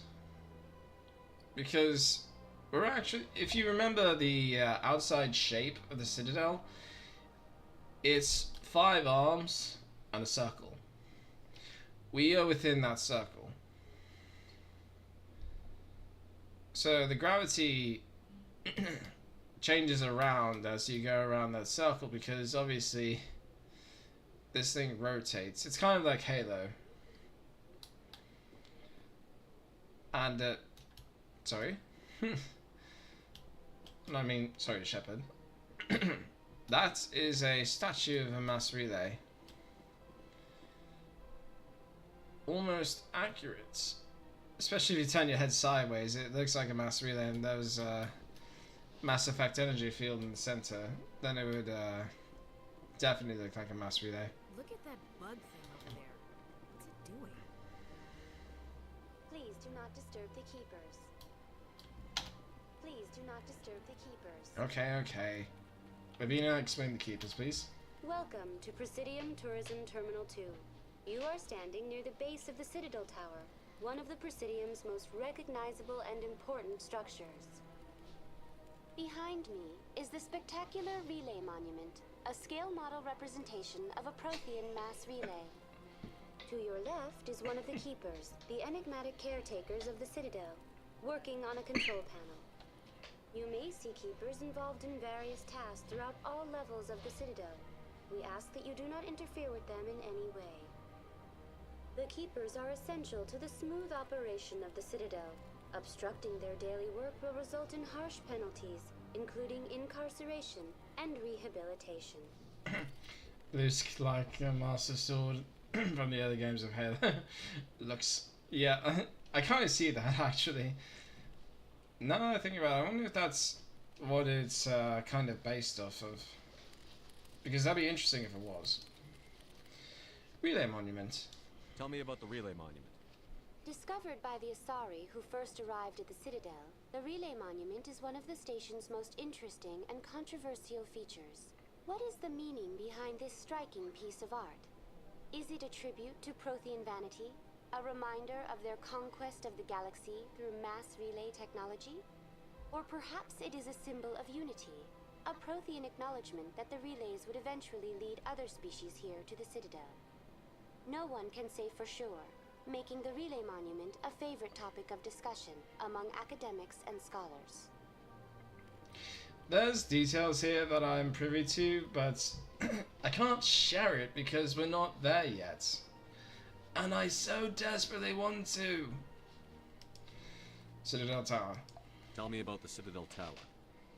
because we're actually, if you remember the outside shape of the Citadel, it's 5 arms and a circle. We are within that circle. So the gravity changes around as you go around that circle because obviously this thing rotates. It's kind of like Halo. And, sorry? I mean, sorry, Shepard. That is a statue of a mass relay. Almost accurate. Especially if you turn your head sideways, it looks like a mass relay, and there was a Mass Effect energy field in the center. Then it would definitely look like a mass relay. Look at that bug thing over there. What's it doing? Please do not disturb the keepers. Please do not disturb the keepers. Okay, okay. Ravina, explain the keepers, please. Welcome to Presidium Tourism Terminal 2. You are standing near the base of the Citadel Tower, one of the Presidium's most recognizable and important structures. Behind me is the spectacular relay monument, a scale model representation of a Prothean mass relay. To your left is one of the keepers, the enigmatic caretakers of the Citadel, working on a control panel. You may see keepers involved in various tasks throughout all levels of the Citadel. We ask that you do not interfere with them in any way. The Keepers are essential to the smooth operation of the Citadel. Obstructing their daily work will result in harsh penalties, including incarceration and rehabilitation. Looks like a Master Sword from the other games I've had. Looks... yeah, I kind of see that, actually. Now that I think about it, I wonder if that's what it's kind of based off of. Because that'd be interesting if it was. Relay Monument. Tell me about the Relay Monument. Discovered by the Asari who first arrived at the Citadel, the Relay Monument is one of the station's most interesting and controversial features. What is the meaning behind this striking piece of art? Is it a tribute to Prothean vanity? A reminder of their conquest of the galaxy through mass relay technology? Or perhaps it is a symbol of unity, a Prothean acknowledgement that the relays would eventually lead other species here to the Citadel. No one can say for sure, making the Relay Monument a favorite topic of discussion among academics and scholars. There's details here that I'm privy to, but I can't share it because we're not there yet. And I so desperately want to. Citadel Tower. Tell me about the Citadel Tower.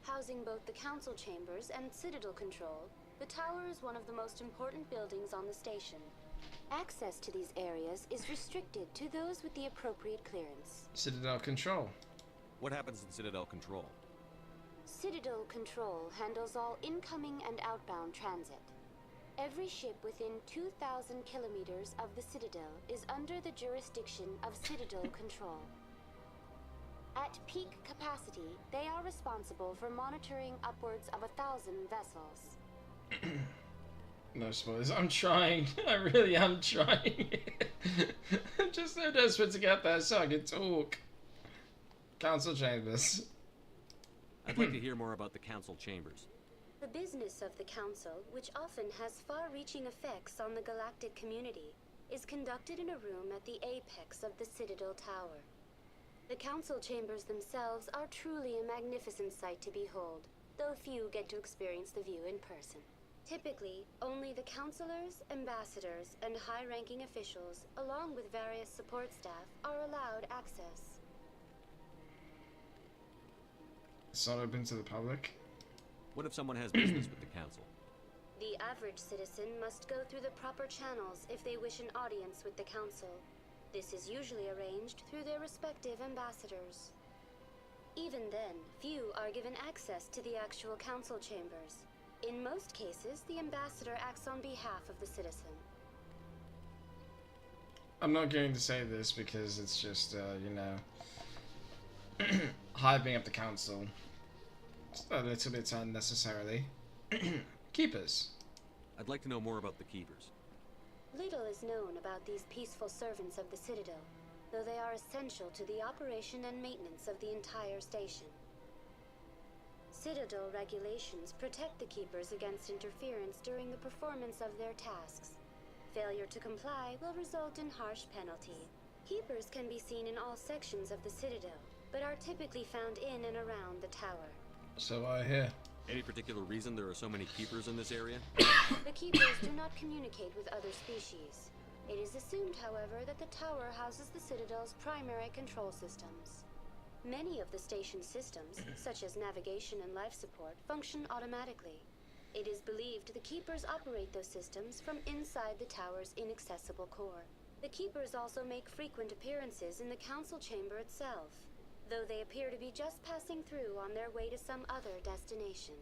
Housing both the council chambers and Citadel control, the tower is one of the most important buildings on the station. Access to these areas is restricted to those with the appropriate clearance. Citadel Control. What happens in Citadel Control? Citadel Control handles all incoming and outbound transit. Every ship within 2,000 kilometers of the Citadel is under the jurisdiction of Citadel Control. At peak capacity, they are responsible for monitoring upwards of 1,000 vessels. No spoilers. I'm trying. I really am trying. I'm just so desperate to get there so I can talk. Council chambers. I'd like to hear more about the council chambers. The business of the council, which often has far-reaching effects on the galactic community, is conducted in a room at the apex of the Citadel Tower. The council chambers themselves are truly a magnificent sight to behold, though few get to experience the view in person. Typically, only the councilors, ambassadors, and high-ranking officials, along with various support staff, are allowed access. It's not open to the public. What if someone has business with the council? The average citizen must go through the proper channels if they wish an audience with the council. This is usually arranged through their respective ambassadors. Even then, few are given access to the actual council chambers. In most cases, the ambassador acts on behalf of the citizen. I'm not going to say this because it's just, you know, hyping up the council. Just a little bit unnecessarily. Keepers. I'd like to know more about the Keepers. Little is known about these peaceful servants of the Citadel, though they are essential to the operation and maintenance of the entire station. Citadel regulations protect the Keepers against interference during the performance of their tasks. Failure to comply will result in harsh penalty. Keepers can be seen in all sections of the Citadel, but are typically found in and around the tower. So I hear. Any particular reason there are so many Keepers in this area? The Keepers do not communicate with other species. It is assumed, however, that the tower houses the Citadel's primary control systems. Many of the station's systems, such as navigation and life support, function automatically. It is believed the Keepers operate those systems from inside the tower's inaccessible core. The Keepers also make frequent appearances in the council chamber itself, though they appear to be just passing through on their way to some other destination.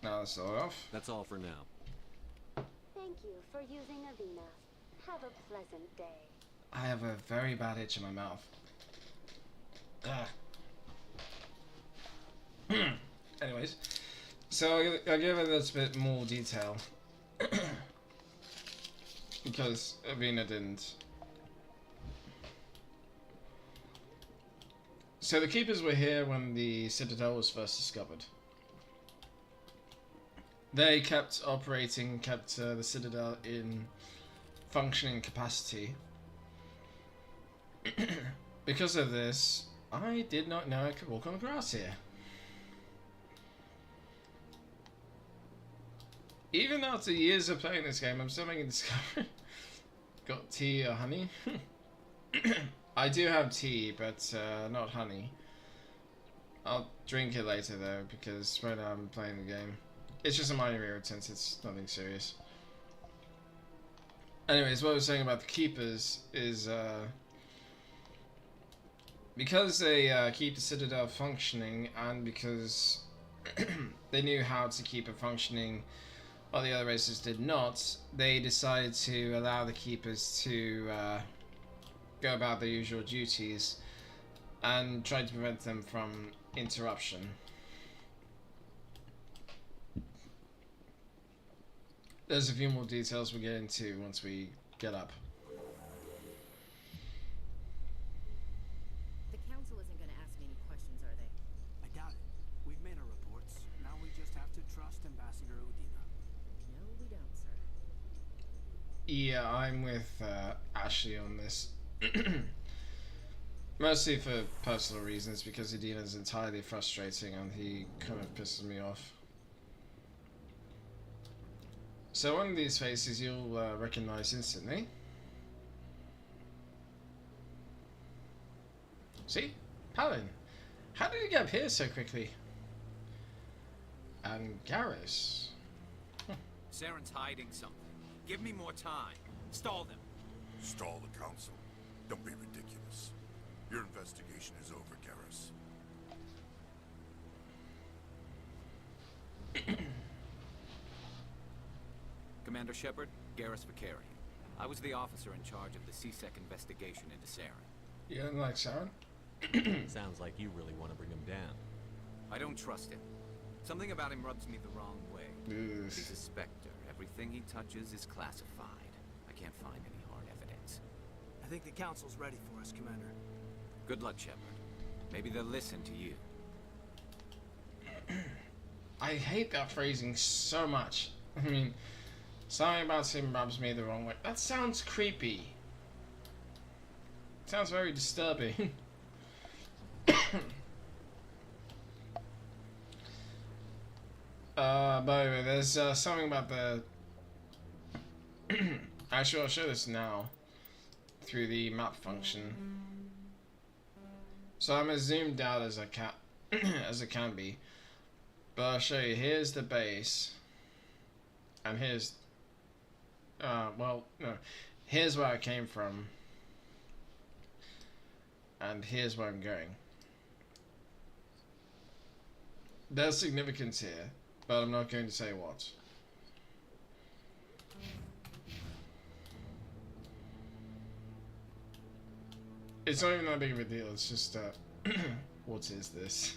Now that's all off. That's all for now. Thank you for using Avina. Have a pleasant day. I have a very bad itch in my mouth. Anyways, so I'll give it a little bit more detail. Because Avina didn't. So the Keepers were here when the Citadel was first discovered. They kept operating, kept the Citadel in functioning capacity. Because of this, I did not know I could walk on grass here. Even after years of playing this game, I'm still making discovery. Got tea or honey? I do have tea, but not honey. I'll drink it later though, because when I'm playing the game. It's just a minor irritant, it's nothing serious. Anyways, what I was saying about the keepers is because they keep the Citadel functioning, and because they knew how to keep it functioning while the other races did not, they decided to allow the keepers to go about their usual duties and try to prevent them from interruption. There's a few more details we'll get into once we get up. The council isn't going to ask me any questions, are they? I doubt it. We've made our reports. Now we just have to trust Ambassador Udina. No, we don't, sir. Yeah, I'm with Ashley on this. Mostly for personal reasons, because Udina's entirely frustrating and he kind of pisses me off. So one of these faces you'll recognize instantly. See? Palin. How did he get up here so quickly? And Garrus. Saren's hiding something. Give me more time. Stall them. Stall the council? Don't be ridiculous. Your investigation is over, Garrus. Commander Shepard, Garrus Vicari. I was the officer in charge of the CSEC investigation into Saren. You don't like Saren? Sounds like you really want to bring him down. I don't trust him. Something about him rubs me the wrong way. Ugh. He's a Spectre. Everything he touches is classified. I can't find any hard evidence. I think the council's ready for us, Commander. Good luck, Shepard. Maybe they'll listen to you. I hate that phrasing so much. I mean, something about him rubs me the wrong way. That sounds creepy. Sounds very disturbing. By the way, there's something about the... Actually, I'll show this now through the map function. So I'm as zoomed out as I can, as it can be. But I'll show you. Here's the base, and here's, well, no, here's where I came from, and here's where I'm going. There's significance here, but I'm not going to say what. It's not even that big of a deal, it's just, what is this?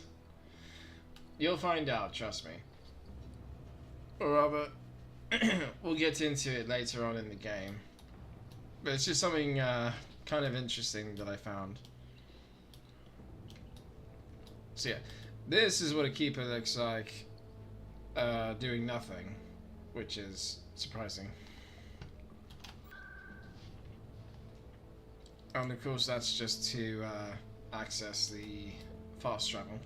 You'll find out, trust me. Or rather, we'll get into it later on in the game. But it's just something, kind of interesting that I found. So yeah, this is what a keeper looks like, doing nothing, which is surprising. And of course that's just to access the fast travel.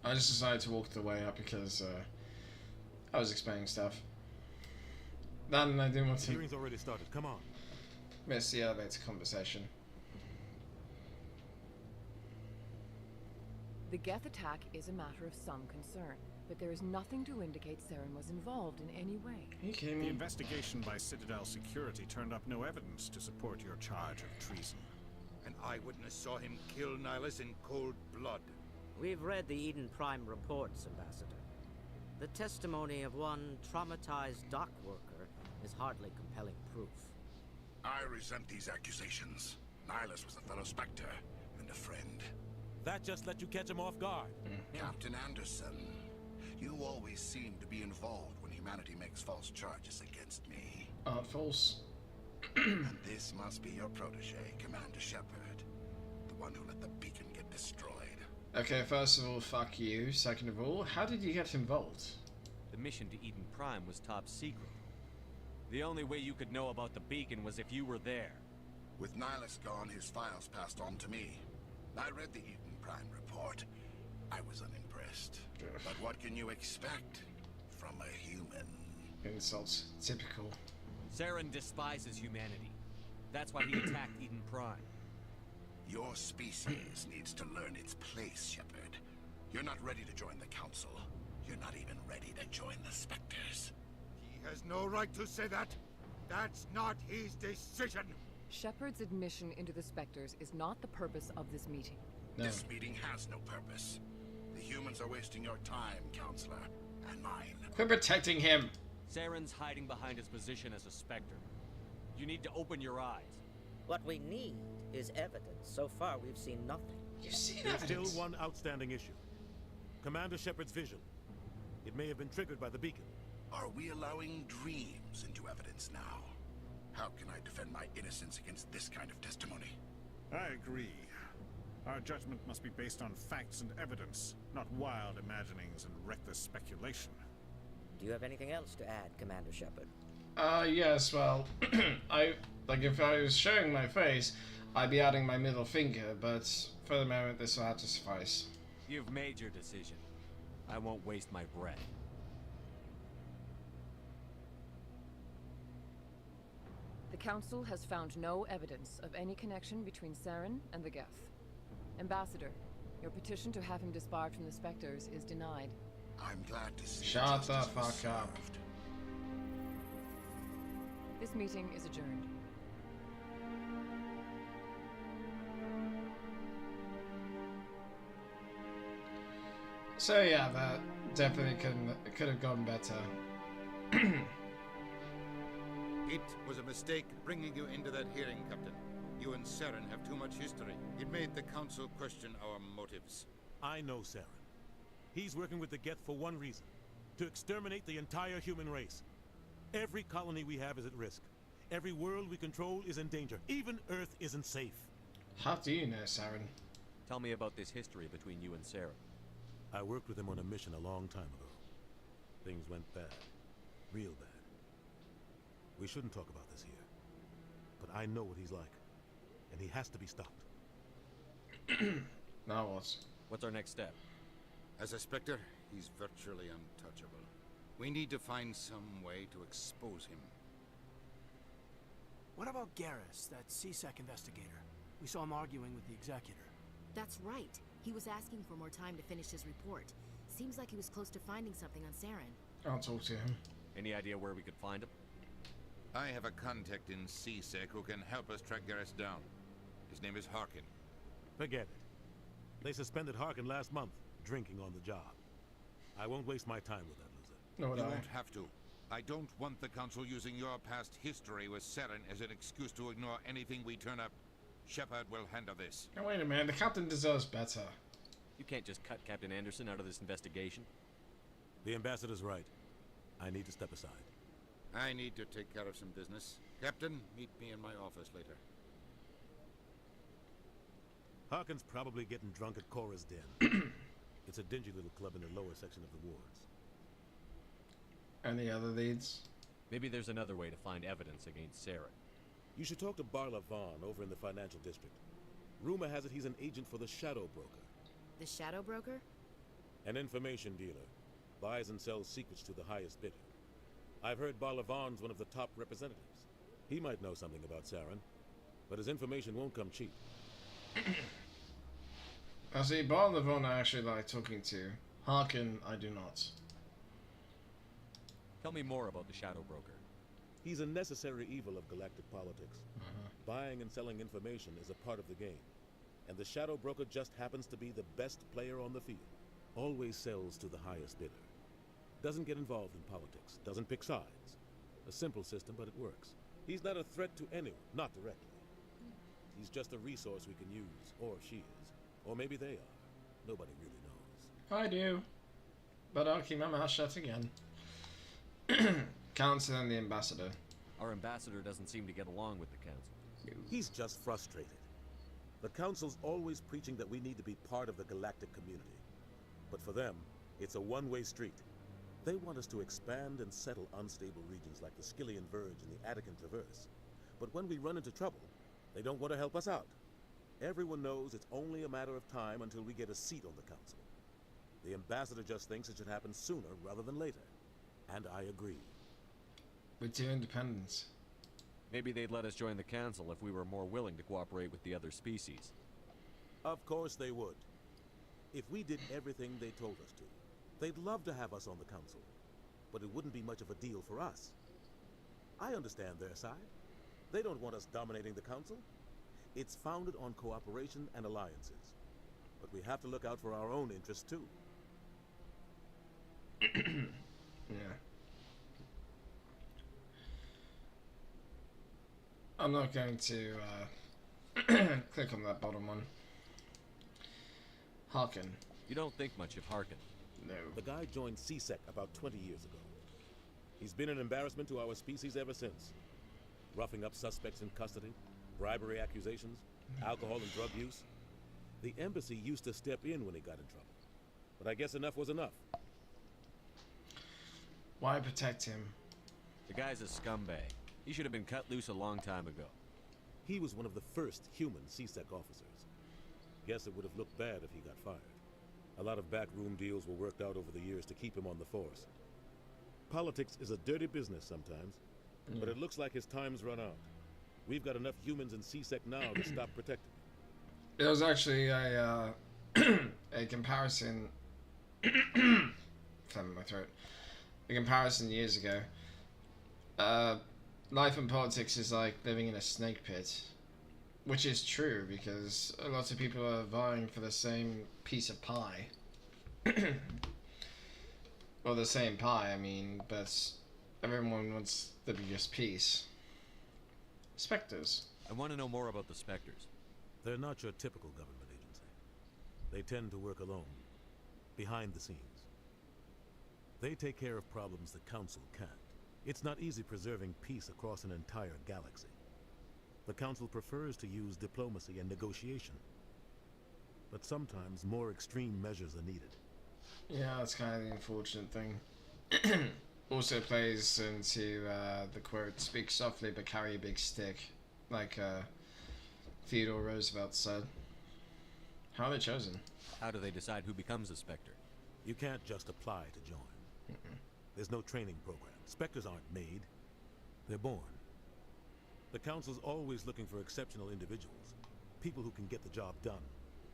I just decided to walk the way up because I was explaining stuff. That and I didn't want to Hearing's already started. Come on. miss the elevator conversation. The Geth attack is a matter of some concern, but there is nothing to indicate Saren was involved in any way. The investigation by Citadel Security turned up no evidence to support your charge of treason. An eyewitness saw him kill Nihilus in cold blood. We've read the Eden Prime reports, Ambassador. The testimony of one traumatized dock worker is hardly compelling proof. I resent these accusations. Nihilus was a fellow Spectre and a friend. That just let you catch him off guard. Captain Anderson, you always seem to be involved when humanity makes false charges against me. False. And this must be your protege, Commander Shepard. The one who let the beacon get destroyed. Okay, first of all, fuck you. Second of all, how did you get involved? The mission to Eden Prime was top secret. The only way you could know about the beacon was if you were there. With Nihilus gone, his files passed on to me. I read the Eden Prime report. I was unimpressed. But what can you expect from a human? Insults. Typical. Saren despises humanity. That's why he attacked Eden Prime. Your species needs to learn its place, Shepard. You're not ready to join the Council. You're not even ready to join the Spectres. He has no right to say that. That's not his decision. Shepard's admission into the Spectres is not the purpose of this meeting. No. This meeting has no purpose. The humans are wasting your time, Counselor, and mine. Quit protecting him. Saren's hiding behind his position as a Spectre. You need to open your eyes. What we need is evidence. So far, we've seen nothing. You've seen There's evidence. still one outstanding issue. Commander Shepard's vision. It may have been triggered by the beacon. Are we allowing dreams into evidence now? How can I defend my innocence against this kind of testimony? I agree. Our judgment must be based on facts and evidence, not wild imaginings and reckless speculation. Do you have anything else to add, Commander Shepard? Yes, well, if I was showing my face, I'd be adding my middle finger, but for the moment this will have to suffice. You've made your decision. I won't waste my breath. The Council has found no evidence of any connection between Saren and the Geth. Ambassador, your petition to have him disbarred from the Spectres is denied. I'm glad to see Shut the justice was fuck up. served. This meeting is adjourned. So yeah, that definitely could have gone better. It was a mistake bringing you into that hearing, Captain. You and Saren have too much history. It made the Council question our motives. I know Saren. He's working with the Geth for one reason. To exterminate the entire human race. Every colony we have is at risk. Every world we control is in danger. Even Earth isn't safe. How do you know, Saren? Tell me about this history between you and Saren. I worked with him on a mission a long time ago. Things went bad. Real bad. We shouldn't talk about this here. But I know what he's like. And he has to be stopped. Now what? What's our next step? As a Spectre, he's virtually untouchable. We need to find some way to expose him. What about Garrus, that CSEC investigator? We saw him arguing with the Executor. That's right. He was asking for more time to finish his report. Seems like he was close to finding something on Saren. I'll talk to him. Any idea where we could find him? I have a contact in CSEC who can help us track Garrus down. His name is Harkin. Forget it. They suspended Harkin last month, drinking on the job. I won't waste my time with that loser. No, You won't have to. I don't want the Council using your past history with Saren as an excuse to ignore anything we turn up. Shepard will handle this. Now wait a minute, the captain deserves better. You can't just cut Captain Anderson out of this investigation. The ambassador's right. I need to step aside. I need to take care of some business. Captain, meet me in my office later. Harkin's probably getting drunk at Cora's Den. It's a dingy little club in the lower section of the wards. Any other leads? Maybe there's another way to find evidence against Saren. You should talk to Barla Vaughn over in the financial district. Rumor has it he's an agent for the Shadow Broker. The Shadow Broker? An information dealer. Buys and sells secrets to the highest bidder. I've heard Barla Vaughn's one of the top representatives. He might know something about Saren, but his information won't come cheap. I see, Barlavon I actually like talking to. Harkin, I do not. Tell me more about the Shadow Broker. He's a necessary evil of galactic politics. Buying and selling information is a part of the game. And the Shadow Broker just happens to be the best player on the field. Always sells to the highest bidder. Doesn't get involved in politics. Doesn't pick sides. A simple system, but it works. He's not a threat to anyone, not directly. He's just a resource we can use, or she is. Or maybe they are. Nobody really knows. I do. But I'll keep my mouth shut again. Council and the ambassador. Our ambassador doesn't seem to get along with the Council. He's just frustrated. The Council's always preaching that we need to be part of the galactic community. But for them, it's a one-way street. They want us to expand and settle unstable regions like the Skillian Verge and the Attican Traverse. But when we run into trouble, they don't want to help us out. Everyone knows it's only a matter of time until we get a seat on the Council. The ambassador just thinks it should happen sooner rather than later. And I agree. We're too independent. Maybe they'd let us join the council if we were more willing to cooperate with the other species. Of course they would. If we did everything they told us to, they'd love to have us on the council. But it wouldn't be much of a deal for us. I understand their side. They don't want us dominating the council. It's founded on cooperation and alliances. But we have to look out for our own interests too. Yeah. I'm not going to click on that bottom one. Harkin. You don't think much of Harkin? No. The guy joined CSEC about 20 years ago. He's been an embarrassment to our species ever since. Roughing up suspects in custody, bribery accusations, alcohol and drug use. The embassy used to step in when he got in trouble. But I guess enough was enough. Why protect him? The guy's a scumbag. He should have been cut loose a long time ago. He was one of the first human CSEC officers. Guess it would have looked bad if he got fired. A lot of backroom deals were worked out over the years to keep him on the force. Politics is a dirty business sometimes, but it looks like his time's run out. We've got enough humans in CSEC now to stop protecting him. There was actually a a comparison. Phlegm in my throat. A comparison years ago. Life in politics is like living in a snake pit, which is true because a lot of people are vying for the same piece of pie. Well, the same pie, I mean, but everyone wants the biggest piece. Spectres. I want to know more about the Spectres. They're not your typical government agency. They tend to work alone, behind the scenes. They take care of problems the Council can't. It's not easy preserving peace across an entire galaxy. The Council prefers to use diplomacy and negotiation. But sometimes more extreme measures are needed. Yeah, that's kind of the unfortunate thing. Also plays into the quote, "Speak softly but carry a big stick," like Theodore Roosevelt said. How are they chosen? How do they decide who becomes a Spectre? You can't just apply to join. There's no training program. Spectres aren't made. They're born. The Council's always looking for exceptional individuals. People who can get the job done.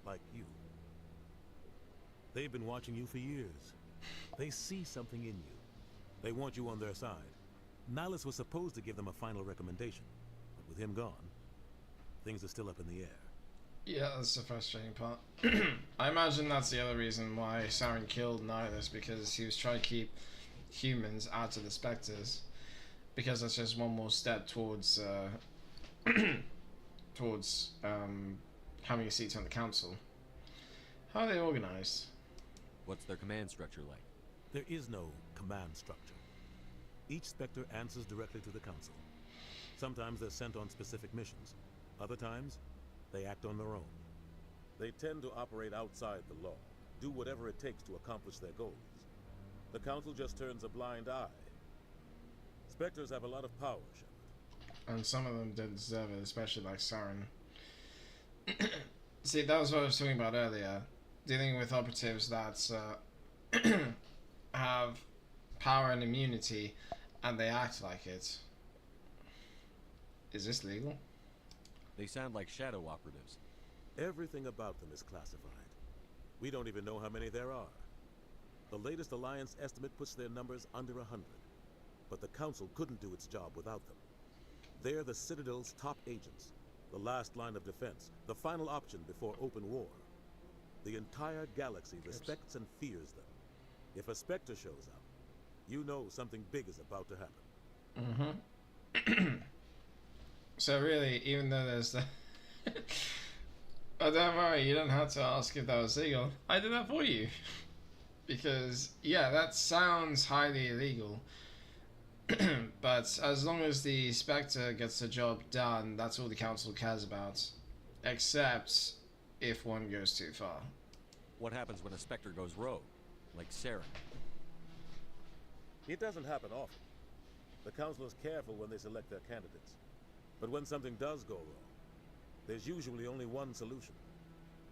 Like you. They've been watching you for years. They see something in you. They want you on their side. Nihilus was supposed to give them a final recommendation. But with him gone, things are still up in the air. Yeah, that's the frustrating part. I imagine that's the other reason why Saren killed Nihilus, because he was trying to keep humans out of the Spectres, because that's just one more step towards having a seat on the Council. How are they organized? What's their command structure like? There is no command structure. Each Spectre answers directly to the Council. Sometimes they're sent on specific missions. Other times, they act on their own. They tend to operate outside the law, do whatever it takes to accomplish their goals. The Council just turns a blind eye. Spectres have a lot of power, Shepard. And some of them don't deserve it, especially like Saren. See, that was what I was talking about earlier. Dealing with operatives that have power and immunity, and they act like it. Is this legal? They sound like shadow operatives. Everything about them is classified. We don't even know how many there are. The latest Alliance estimate puts their numbers under 100. But the Council couldn't do its job without them. They're the Citadel's top agents, the last line of defense, the final option before open war. The entire galaxy respects and fears them. If a Spectre shows up, you know something big is about to happen. Mm-hmm. So really, even though there's the... Oh, don't worry, you don't have to ask if that was legal. I did that for you. Because, yeah, that sounds highly illegal. But as long as the Spectre gets the job done, that's all the Council cares about. Except if one goes too far. What happens when a Spectre goes rogue? Like Saren? It doesn't happen often. The Council is careful when they select their candidates. But when something does go wrong, there's usually only one solution.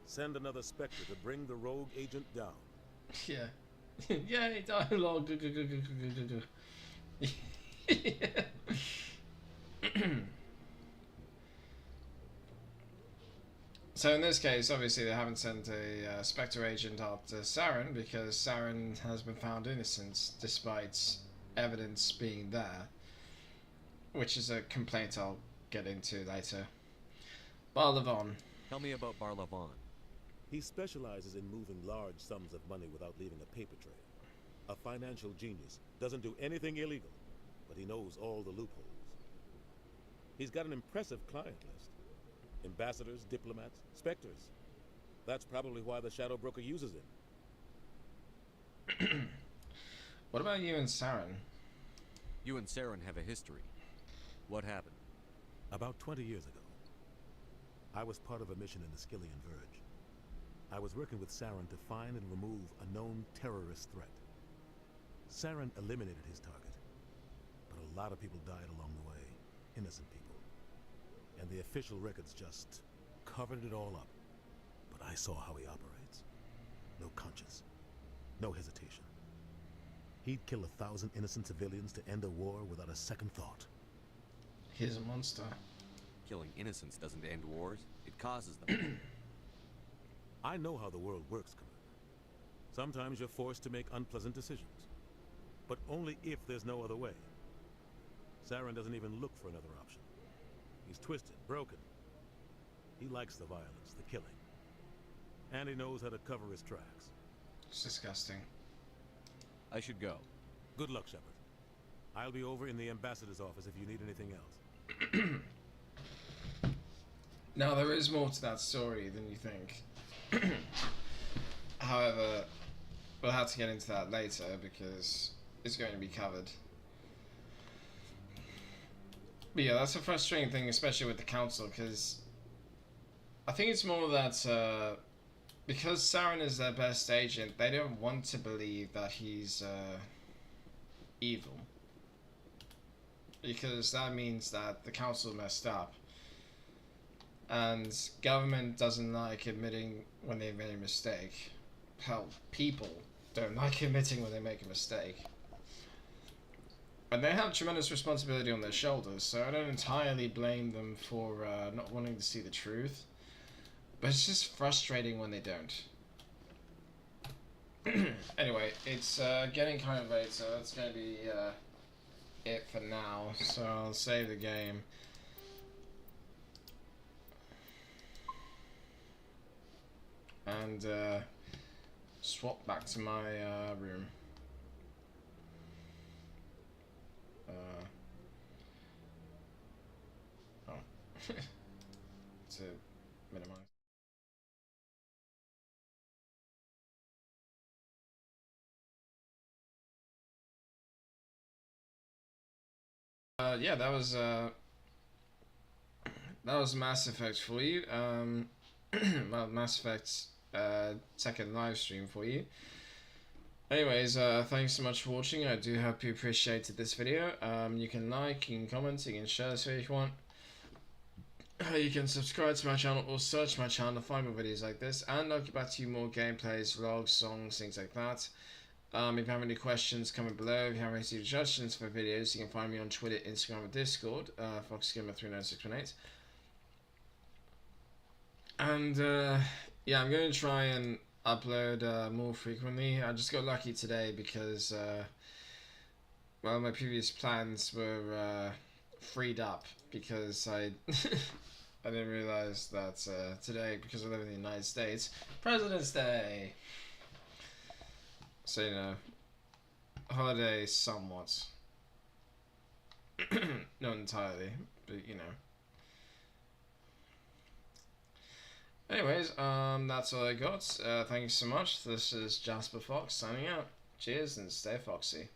Send another Spectre to bring the rogue agent down. Yeah. Yay, dialogue. So in this case, obviously they haven't sent a Spectre agent after Saren because Saren has been found innocent despite evidence being there, which is a complaint I'll get into later. Barlavon. Tell me about Barlavon. He specializes in moving large sums of money without leaving a paper trail. A financial genius, doesn't do anything illegal, but he knows all the loopholes. He's got an impressive client list. Ambassadors, diplomats, specters. That's probably why the Shadow Broker uses him. What about you and Saren? You and Saren have a history. What happened? About 20 years ago, I was part of a mission in the Skillian Verge. I was working with Saren to find and remove a known terrorist threat. Saren eliminated his target, but a lot of people died along the way, innocent people. And the official records just covered it all up. But I saw how he operates. No conscience, no hesitation. He'd kill 1,000 innocent civilians to end a war without a second thought. He's a monster. Killing innocents doesn't end wars, it causes them. I know how the world works, Commander. Sometimes you're forced to make unpleasant decisions. But only if there's no other way. Saren doesn't even look for another option. He's twisted, broken. He likes the violence, the killing. And he knows how to cover his tracks. It's disgusting. I should go. Good luck, Shepard. I'll be over in the ambassador's office if you need anything else. Now, there is more to that story than you think. However, we'll have to get into that later because it's going to be covered. But yeah, that's a frustrating thing, especially with the council, because I think it's more that because Saren is their best agent, they don't want to believe that he's evil. Because that means that the council messed up. And government doesn't like admitting when they made a mistake. Hell, people don't like admitting when they make a mistake. And they have tremendous responsibility on their shoulders, so I don't entirely blame them for not wanting to see the truth. But it's just frustrating when they don't. Anyway, it's getting kind of late, so that's going to be it for now. So I'll save the game. And swap back to my room. To minimize. Yeah, that was Mass Effect for you. Well, Mass Effect second live stream for you. Anyways, thanks so much for watching. I do hope you appreciated this video. You can like, you can comment, you can share this video if you want. You can subscribe to my channel or search my channel to find more videos like this, and I'll get back to you more gameplays, vlogs, songs, things like that. If you have any questions, comment below. If you have any suggestions for videos, you can find me on Twitter, Instagram, or Discord, FoxGamer39618. And yeah, I'm going to try and upload more frequently. I just got lucky today because well, my previous plans were freed up because I I didn't realize that today, because I live in the United States, President's Day. So, you know, holiday somewhat. Not entirely, but you know. Anyways, that's all I got. Thank you so much. This is Jasper Fox signing out. Cheers and stay foxy.